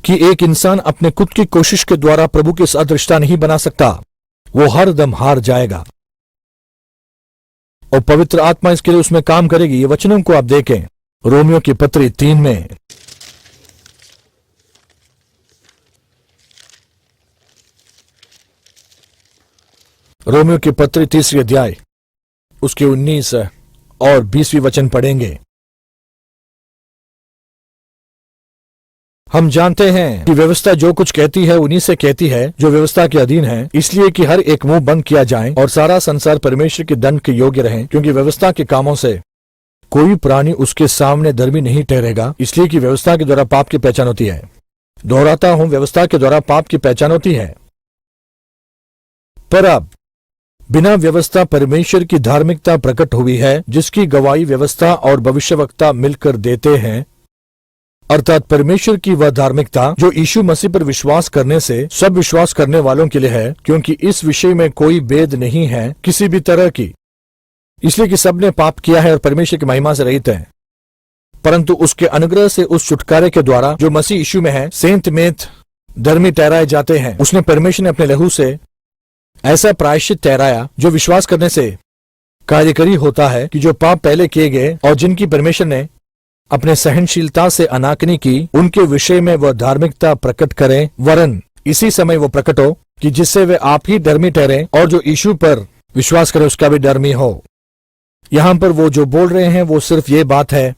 कि एक इंसान अपने खुद की कोशिश के द्वारा प्रभु के साथ रिश्ता नहीं बना सकता, वो हर दम हार जाएगा। और पवित्र आत्मा इसके लिए उसमें काम करेगी। ये वचनों को आप देखें रोमियो की पत्री 3 में। रोमियो की पत्री 3 अध्याय उसके 19 और 20वीं वचन पढ़ेंगे। हम जानते हैं कि व्यवस्था जो कुछ कहती है उन्हीं से कहती है जो व्यवस्था के अधीन है, इसलिए कि हर एक मुंह बंद किया जाए और सारा संसार परमेश्वर के दंड के योग्य रहे, क्योंकि व्यवस्था के कामों से कोई प्राणी उसके सामने धर्मी नहीं ठहरेगा, इसलिए कि व्यवस्था के द्वारा पाप की पहचान होती है। दोहराता हूं, व्यवस्था के द्वारा पाप की पहचान होती है। पर अब बिना व्यवस्था परमेश्वर की धार्मिकता प्रकट हुई है, जिसकी गवाही व्यवस्था और भविष्यवक्ता मिलकर देते हैं, अर्थात परमेश्वर की वह धार्मिकता जो यीशु मसीह पर विश्वास करने से सब विश्वास करने वालों के लिए है, क्योंकि इस विषय में कोई भेद नहीं है किसी भी तरह की, इसलिए कि सबने पाप किया है और परमेश्वर की महिमा से रहित हैं। परंतु उसके अनुग्रह से उस छुटकारे के द्वारा जो मसीह यीशु में है सेंत मेत धर्मी ठहराए जाते हैं। उसने परमेश्वर ने अपने लहू से ऐसा प्रायश्चित ठहराया जो विश्वास करने से कार्यकरी होता है, कि जो पाप पहले किए गए और जिनकी परमेश्वर ने अपने सहनशीलता से अनाकनी की, उनके विषय में वह धार्मिकता प्रकट करें, वरन इसी समय वो प्रकट हो कि जिससे वे आप ही धर्मी ठहरे और जो यीशु पर विश्वास करे उसका भी धर्मी हो। यहां पर वो जो बोल रहे हैं वो सिर्फ ये बात है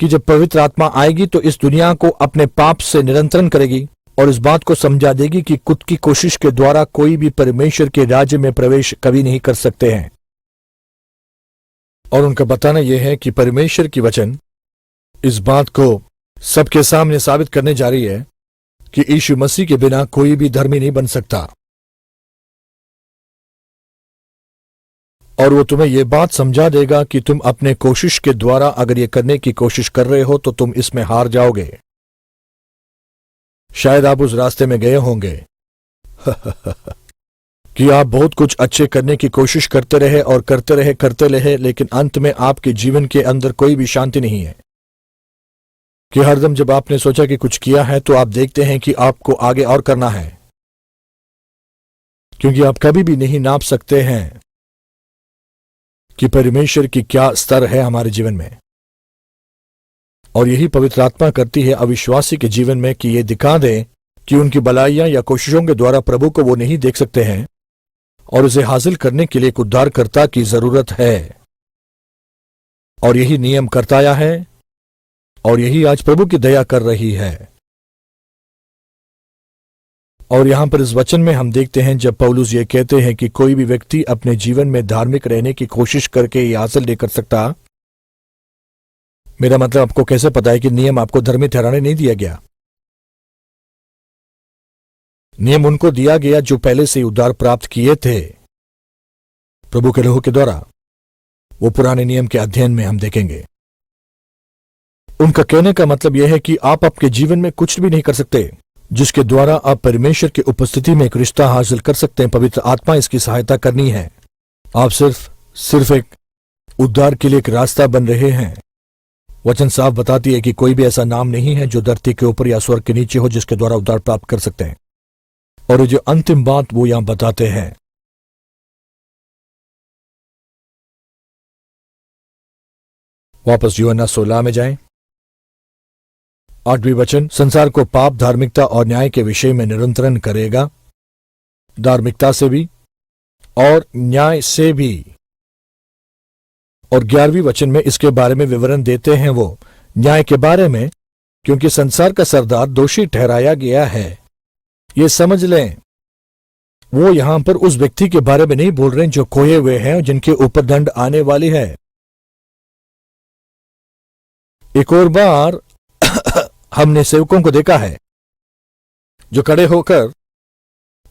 कि जब पवित्र आत्मा आएगी तो इस दुनिया को अपने पाप से नियंत्रण करेगी और इस बात को समझा देगी कि खुद की कोशिश के द्वारा कोई भी परमेश्वर के राज्य में प्रवेश कभी नहीं कर सकते हैं। और उनका बताना यह है कि परमेश्वर की वचन इस बात को सबके सामने साबित करने जा रही है कि यीशु मसीह के बिना कोई भी धर्मी नहीं बन सकता। और वो तुम्हें यह बात समझा देगा कि तुम अपने कोशिश के द्वारा अगर ये करने की कोशिश कर रहे हो तो तुम इसमें हार जाओगे। शायद आप उस रास्ते में गए होंगे कि आप बहुत कुछ अच्छे करने की कोशिश करते रहे, लेकिन अंत में आपके जीवन के अंदर कोई भी शांति नहीं है। कि हरदम जब आपने सोचा कि कुछ किया है तो आप देखते हैं कि आपको आगे और करना है, क्योंकि आप कभी भी नहीं नाप सकते हैं कि परमेश्वर की क्या स्तर है हमारे जीवन में। और यही पवित्र आत्मा करती है अविश्वासी के जीवन में, कि ये दिखा दे कि उनकी भलाइयां या कोशिशों के द्वारा प्रभु को वो नहीं देख सकते हैं और उसे हासिल करने के लिए एक उद्धारकर्ता की जरूरत है। और यही नियम करता आया है और यही आज प्रभु की दया कर रही है। और यहां पर इस वचन में हम देखते हैं जब पौलुस ये कहते हैं कि कोई भी व्यक्ति अपने जीवन में धार्मिक रहने की कोशिश करके ये हासिल नहीं कर सकता। मेरा मतलब आपको कैसे पता है कि नियम आपको धर्मी ठहराने नहीं दिया गया। नियम उनको दिया गया जो पहले से उद्धार प्राप्त किए थे प्रभु के लहू के द्वारा। वो पुराने नियम के अध्ययन में हम देखेंगे। उनका कहने का मतलब यह है कि आप आपके जीवन में कुछ भी नहीं कर सकते जिसके द्वारा आप परमेश्वर की उपस्थिति में एक रिश्ता हासिल कर सकते हैं। पवित्र आत्मा इसकी सहायता करनी है। आप सिर्फ एक उद्धार के लिए एक रास्ता बन रहे हैं। वचन साफ बताती है कि कोई भी ऐसा नाम नहीं है जो धरती के ऊपर या स्वर्ग के नीचे हो जिसके द्वारा उद्धार प्राप्त कर सकते हैं। और जो अंतिम बात वो यहां बताते हैं, वापस यूहन्ना 16 में जाएं। 8वां वचन, संसार को पाप, धार्मिकता और न्याय के विषय में निरंतरण करेगा। धार्मिकता से भी और न्याय से भी। और 11वें वचन में इसके बारे में विवरण देते हैं वो न्याय के बारे में, क्योंकि संसार का सरदार दोषी ठहराया गया है। ये समझ लें, वो यहां पर उस व्यक्ति के बारे में नहीं बोल रहे हैं जो खोए हुए हैं और जिनके ऊपर दंड आने वाली है। एक और बार हमने सेवकों को देखा है जो खड़े होकर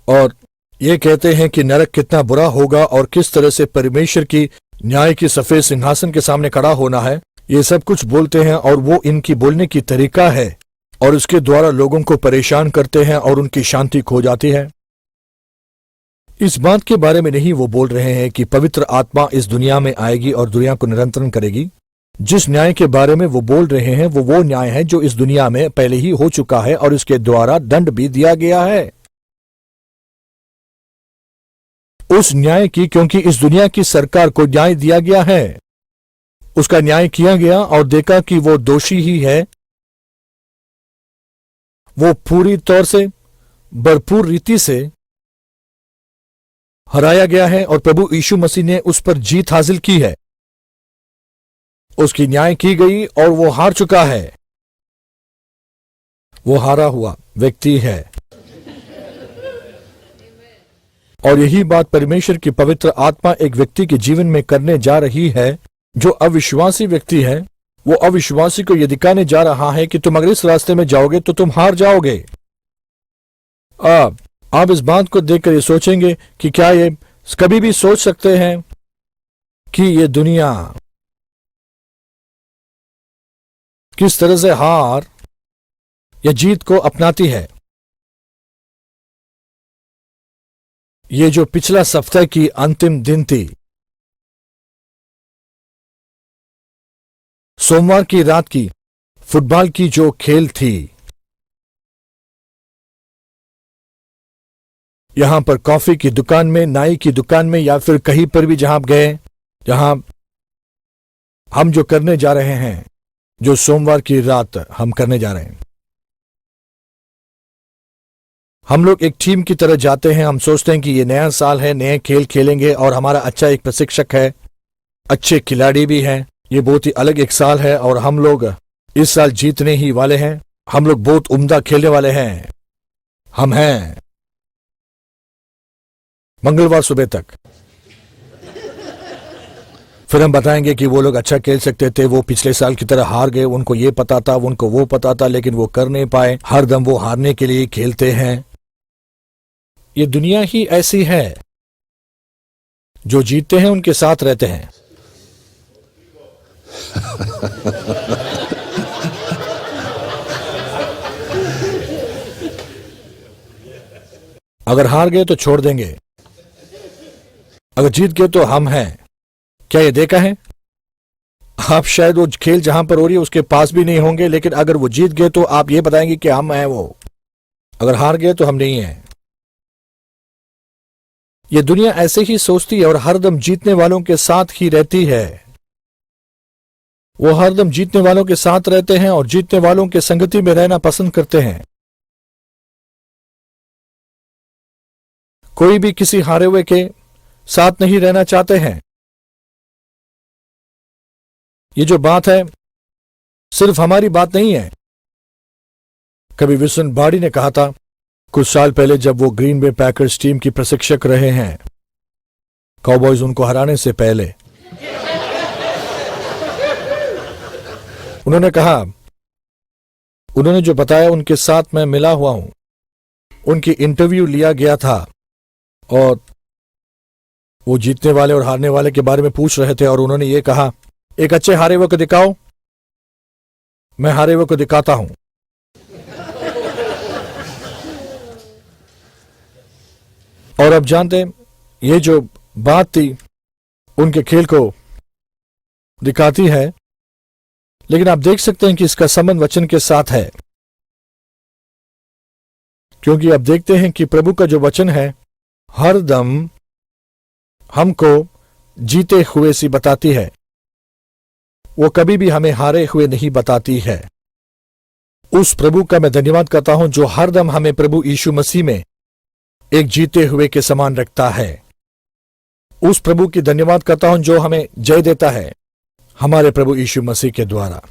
और ये कहते हैं कि नरक कितना बुरा होगा और किस तरह से परमेश्वर की न्याय की सफेद सिंहासन के सामने खड़ा होना है। ये सब कुछ बोलते हैं और वो इनकी बोलने की तरीका है और उसके द्वारा लोगों को परेशान करते हैं और उनकी शांति खो जाती है। इस बात के बारे में नहीं वो बोल रहे हैं कि पवित्र आत्मा इस दुनिया में आएगी और दुनिया को निरंतरण करेगी। जिस न्याय के बारे में वो बोल रहे हैं वो न्याय है जो इस दुनिया में पहले ही हो चुका है और इसके द्वारा दंड भी दिया गया है उस न्याय की, क्योंकि इस दुनिया की सरकार को न्याय दिया गया है। उसका न्याय किया गया और देखा कि वो दोषी ही है। वो पूरी तौर से भरपूर रीति से हराया गया है और प्रभु यीशु मसीह ने उस पर जीत हासिल की है। उसकी न्याय की गई और वो हार चुका है। वो हारा हुआ व्यक्ति है। और यही बात परमेश्वर की पवित्र आत्मा एक व्यक्ति के जीवन में करने जा रही है जो अविश्वासी व्यक्ति है। वो अविश्वासी को यह दिखाने जा रहा है कि तुम अगर इस रास्ते में जाओगे तो तुम हार जाओगे। आप इस बात को देखकर ये सोचेंगे कि क्या ये कभी भी सोच सकते हैं कि ये दुनिया किस तरह से हार या जीत को अपनाती है। ये जो पिछला सप्ताह की अंतिम दिन थी, सोमवार की रात की फुटबॉल की जो खेल थी, यहां पर कॉफी की दुकान में, नाई की दुकान में या फिर कहीं पर भी जहां आप गए, जहां हम जो करने जा रहे हैं, जो सोमवार की रात हम करने जा रहे हैं, हम लोग एक टीम की तरह जाते हैं। हम सोचते हैं कि ये नया साल है, नए खेल खेलेंगे और हमारा अच्छा एक प्रशिक्षक है, अच्छे खिलाड़ी भी हैं। ये बहुत ही अलग एक साल है और हम लोग इस साल जीतने ही वाले हैं। हम लोग बहुत उम्दा खेलने वाले हैं। हम हैं मंगलवार सुबह तक। फिर हम बताएंगे कि वो लोग अच्छा खेल सकते थे, वो पिछले साल की तरह हार गए, उनको ये पता था, उनको वो पता था, लेकिन वो कर नहीं पाए। हर दम वो हारने के लिए खेलते हैं। ये दुनिया ही ऐसी है, जो जीतते हैं उनके साथ रहते हैं। अगर हार गए तो छोड़ देंगे। अगर जीत गए तो हम हैं। क्या ये देखा है? आप शायद वो खेल जहां पर हो रही है उसके पास भी नहीं होंगे, लेकिन अगर वो जीत गए तो आप ये बताएंगे कि हम हैं वो। अगर हार गए तो हम नहीं हैं। ये दुनिया ऐसे ही सोचती है और हरदम जीतने वालों के साथ ही रहती है। वो हरदम जीतने वालों के साथ रहते हैं और जीतने वालों के संगति में रहना पसंद करते हैं। कोई भी किसी हारे हुए के साथ नहीं रहना चाहते हैं। ये जो बात है सिर्फ हमारी बात नहीं है। कभी विल्सन बार्डी ने कहा था कुछ साल पहले, जब वो ग्रीन बे पैकर्स टीम की प्रशिक्षक रहे हैं, काउबॉयज उनको हराने से पहले, उन्होंने कहा, उन्होंने जो बताया उनके साथ मैं मिला हुआ हूं, उनकी इंटरव्यू लिया गया था और वो जीतने वाले और हारने वाले के बारे में पूछ रहे थे और उन्होंने ये कहा, एक अच्छे हारे हुए को दिखाओ, मैं हारे हुए को दिखाता हूं। और अब जानते हैं, ये जो बात थी उनके खेल को दिखाती है, लेकिन आप देख सकते हैं कि इसका संबंध वचन के साथ है, क्योंकि आप देखते हैं कि प्रभु का जो वचन है हर दम हमको जीते हुए सी बताती है। वो कभी भी हमें हारे हुए नहीं बताती है। उस प्रभु का मैं धन्यवाद करता हूं जो हर दम हमें प्रभु यीशु मसीह में एक जीते हुए के समान रखता है। उस प्रभु की धन्यवाद करता हूं जो हमें जय देता है हमारे प्रभु यीशु मसीह के द्वारा।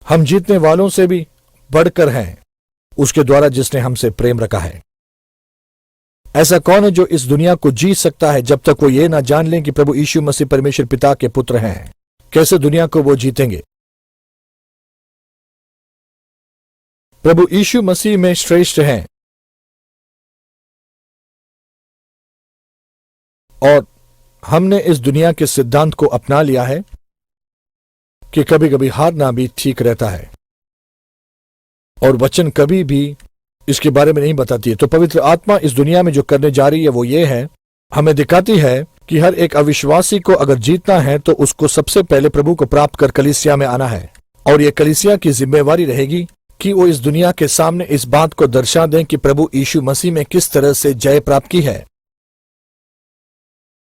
हम जीतने वालों से भी बढ़कर हैं उसके द्वारा जिसने हमसे प्रेम रखा है। ऐसा कौन है जो इस दुनिया को जीत सकता है जब तक वो ये ना जान लें कि प्रभु यीशु मसीह परमेश्वर पिता के पुत्र हैं? कैसे दुनिया को वो जीतेंगे? प्रभु यीशु मसीह में श्रेष्ठ हैं और हमने इस दुनिया के सिद्धांत को अपना लिया है कि कभी कभी हारना भी ठीक रहता है और वचन कभी भी इसके बारे में नहीं बताती है। तो पवित्र आत्मा इस दुनिया में जो करने जा रही है वो ये है, हमें दिखाती है कि हर एक अविश्वासी को अगर जीतना है तो उसको सबसे पहले प्रभु को प्राप्त कर कलीसिया में आना है। और यह कलीसिया की जिम्मेवारी रहेगी कि वो इस दुनिया के सामने इस बात को दर्शा दें कि प्रभु यीशु मसीह में किस तरह से जय प्राप्त की है।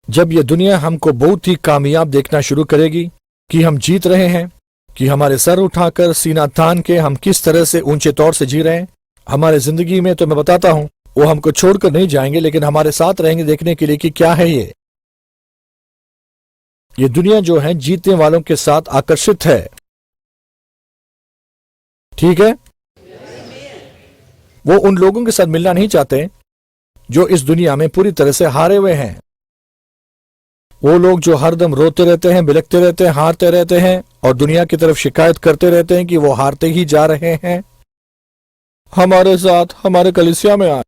जब यह दुनिया हमको बहुत ही कामयाब देखना शुरू करेगी कि हम जीत रहे हैं, कि हमारे सर उठाकर सीना तान के हम किस तरह से ऊंचे तौर से जी रहे हैं हमारे जिंदगी में, तो मैं बताता हूं वो हमको छोड़कर नहीं जाएंगे लेकिन हमारे साथ रहेंगे देखने के लिए कि क्या है ये दुनिया जो है जीतने वालों के साथ आकर्षित है। ठीक है? वो उन लोगों के साथ मिलना नहीं चाहते जो इस दुनिया में पूरी तरह से हारे हुए हैं। वो लोग जो हरदम रोते रहते हैं, बिलखते रहते हैं, हारते रहते हैं और दुनिया की तरफ शिकायत करते रहते हैं कि वो हारते ही जा रहे हैं। हमारे साथ हमारे कलीसिया में आए,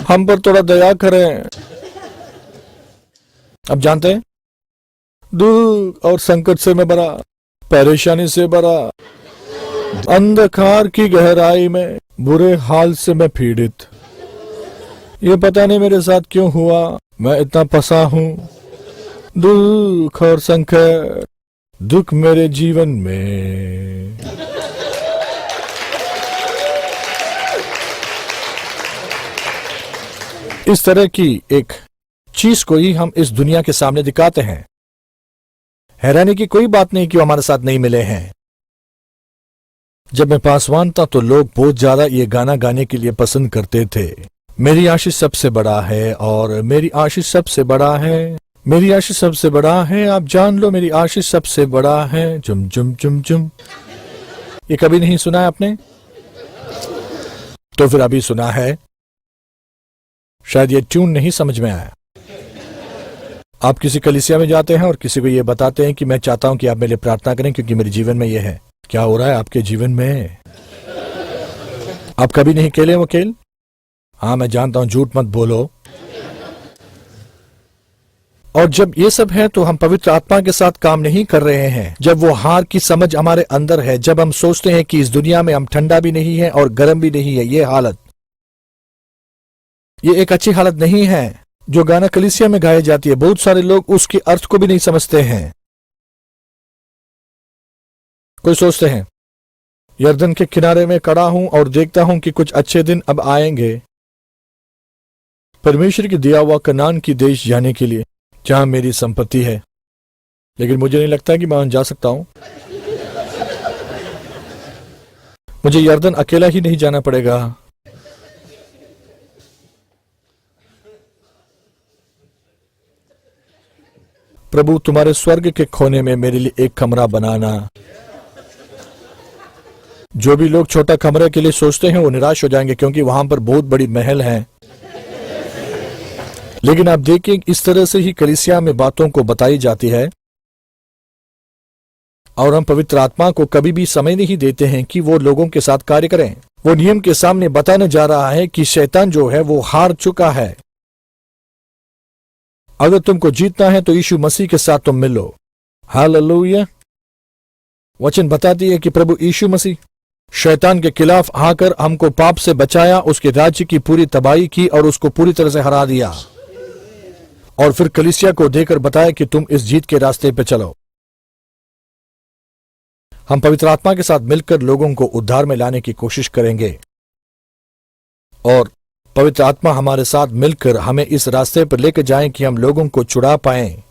हम पर थोड़ा दया करें। अब जानते हैं, दुख और संकट से मैं भरा, परेशानी से भरा, अंधकार की गहराई में बुरे हाल से मैं पीड़ित। ये पता नहीं मेरे साथ क्यों हुआ, मैं इतना फंसा हूं। दुख और संकट, दुख मेरे जीवन में। इस तरह की एक चीज को ही हम इस दुनिया के सामने दिखाते हैं। हैरानी की कोई बात नहीं कि वो हमारे साथ नहीं मिले हैं। जब मैं पासवान था तो लोग बहुत ज्यादा ये गाना गाने के लिए पसंद करते थे, मेरी आशीष सबसे बड़ा है और मेरी आशीष सबसे बड़ा है, मेरी आशीष सबसे बड़ा है, आप जान लो मेरी आशीष सबसे बड़ा है, जुम जुम जुम जुम। ये कभी नहीं सुना है आपने? तो फिर अभी सुना है। शायद ये ट्यून नहीं समझ में आया। आप किसी कलीसिया में जाते हैं और किसी को ये बताते हैं कि मैं चाहता हूं कि आप मेरे लिए प्रार्थना करें क्योंकि मेरे जीवन में ये है। क्या हो रहा है आपके जीवन में? आप कभी नहीं खेले वो खेल? हाँ मैं जानता हूं, झूठ मत बोलो। और जब ये सब है तो हम पवित्र आत्मा के साथ काम नहीं कर रहे हैं। जब वो हार की समझ हमारे अंदर है, जब हम सोचते हैं कि इस दुनिया में हम ठंडा भी नहीं है और गर्म भी नहीं है, ये हालत, ये एक अच्छी हालत नहीं है। जो गाना कलीसिया में गाई जाती है, बहुत सारे लोग उसके अर्थ को भी नहीं समझते हैं। कोई सोचते हैं यर्दन के किनारे में खड़ा हूं और देखता हूं कि कुछ अच्छे दिन अब आएंगे परमेश्वर की दिया हुआ कनान की देश जाने के लिए, जहां मेरी संपत्ति है। लेकिन मुझे नहीं लगता कि मैं वहां जा सकता हूं। मुझे यर्दन अकेला ही नहीं जाना पड़ेगा। प्रभु, तुम्हारे स्वर्ग के कोने में मेरे लिए एक कमरा बनाना। जो भी लोग छोटा कमरे के लिए सोचते हैं वो निराश हो जाएंगे, क्योंकि वहां पर बहुत बड़ी महल है। लेकिन आप देखिए, इस तरह से ही कलीसिया में बातों को बताई जाती है, और हम पवित्र आत्मा को कभी भी समय नहीं देते हैं कि वो लोगों के साथ कार्य करें। वो नियम के सामने बताने जा रहा है कि शैतान जो है वो हार चुका है। अगर तुमको जीतना है तो यीशु मसीह के साथ तुम मिलो। हालेलुया। वचन बताती है कि प्रभु यीशु मसीह शैतान के खिलाफ आकर हमको पाप से बचाया, उसके राज्य की पूरी तबाही की और उसको पूरी तरह से हरा दिया, और फिर कलीसिया को देकर बताया कि तुम इस जीत के रास्ते पे चलो। हम पवित्र आत्मा के साथ मिलकर लोगों को उद्धार में लाने की कोशिश करेंगे, और पवित्र आत्मा हमारे साथ मिलकर हमें इस रास्ते पर लेकर जाएं कि हम लोगों को छुड़ा पाएं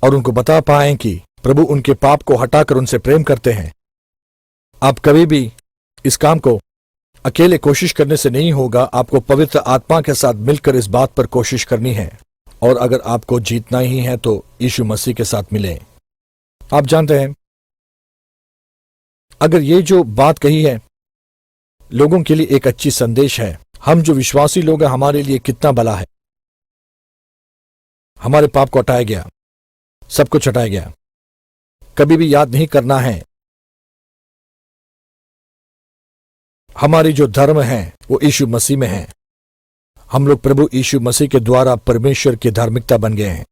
और उनको बता पाएं कि प्रभु उनके पाप को हटाकर उनसे प्रेम करते हैं। आप कभी भी इस काम को अकेले कोशिश करने से नहीं होगा, आपको पवित्र आत्मा के साथ मिलकर इस बात पर कोशिश करनी है। और अगर आपको जीतना ही है तो यीशु मसीह के साथ मिलें। आप जानते हैं, अगर ये जो बात कही है लोगों के लिए एक अच्छी संदेश है, हम जो विश्वासी लोग हैं हमारे लिए कितना भला है। हमारे पाप को हटाया गया, सब कुछ हटाया गया, कभी भी याद नहीं करना है। हमारी जो धर्म है वो यीशु मसीह में है। हम लोग प्रभु यीशु मसीह के द्वारा परमेश्वर की धार्मिकता बन गए हैं,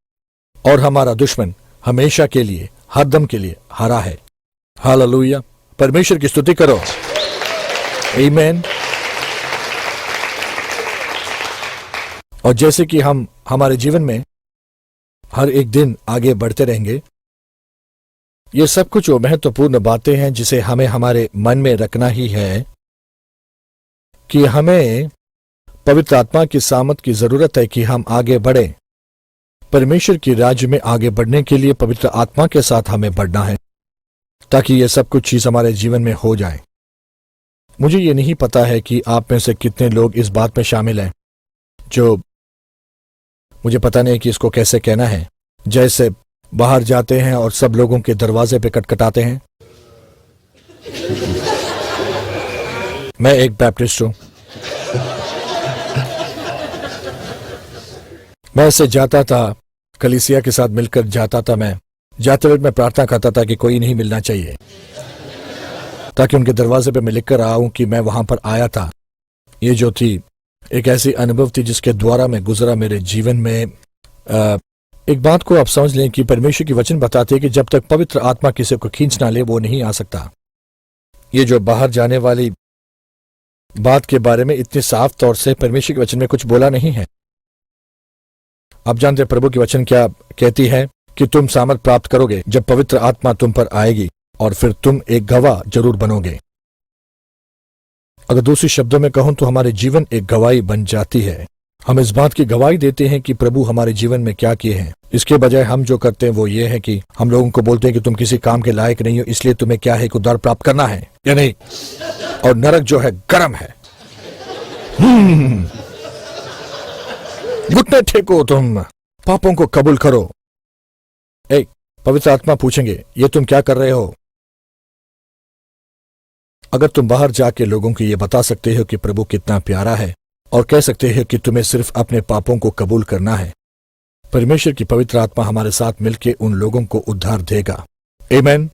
और हमारा दुश्मन हमेशा के लिए, हरदम के लिए हारा है। हालेलुया। परमेश्वर की स्तुति करो। आमीन। और जैसे कि हम हमारे जीवन में हर एक दिन आगे बढ़ते रहेंगे, ये सब कुछ वो महत्वपूर्ण बातें हैं जिसे हमें हमारे मन में रखना ही है कि हमें पवित्र आत्मा की सामर्थ की जरूरत है कि हम आगे बढ़ें। परमेश्वर की राज्य में आगे बढ़ने के लिए पवित्र आत्मा के साथ हमें बढ़ना है, ताकि ये सब कुछ चीज हमारे जीवन में हो जाए। मुझे ये नहीं पता है कि आप में से कितने लोग इस बात में शामिल हैं, जो मुझे पता नहीं कि इसको कैसे कहना है, जैसे बाहर जाते हैं और सब लोगों के दरवाजे पे खटखटाते हैं। मैं एक बैप्टिस्ट हूं। मैं ऐसे जाता था, कलीसिया के साथ मिलकर जाता था। मैं जाते वक्त मैं प्रार्थना करता था कि कोई नहीं मिलना चाहिए, ताकि उनके दरवाजे पे मैं लिख कर आऊं कि मैं वहां पर आया था। ये जो थी एक ऐसी अनुभव थी जिसके द्वारा मैं गुजरा मेरे जीवन में। एक बात को आप समझ लें कि परमेश्वर की वचन बताते हैं कि जब तक पवित्र आत्मा किसी को खींच ना ले वो नहीं आ सकता। ये जो बाहर जाने वाली बात के बारे में इतने साफ तौर से परमेश्वर के वचन में कुछ बोला नहीं है। आप जानते हैं प्रभु की वचन क्या कहती है कि तुम सामर्थ प्राप्त करोगे जब पवित्र आत्मा तुम पर आएगी, और फिर तुम एक गवाह जरूर बनोगे। अगर दूसरे शब्दों में कहूं तो हमारे जीवन एक गवाही बन जाती है। हम इस बात की गवाही देते हैं कि प्रभु हमारे जीवन में क्या किए हैं। इसके बजाय हम जो करते हैं वो ये है कि हम लोगों को बोलते हैं कि तुम किसी काम के लायक नहीं हो, इसलिए तुम्हें क्या है, उद्धार प्राप्त करना है या नहीं, और नरक जो है गर्म है। घुटने टेको, तुम पापों को कबूल करो। पवित्र आत्मा पूछेंगे ये तुम क्या कर रहे हो। अगर तुम बाहर जाके लोगों को ये बता सकते हो कि प्रभु कितना प्यारा है, और कह सकते हो कि तुम्हें सिर्फ अपने पापों को कबूल करना है, परमेश्वर की पवित्र आत्मा हमारे साथ मिलकर उन लोगों को उद्धार देगा। आमीन।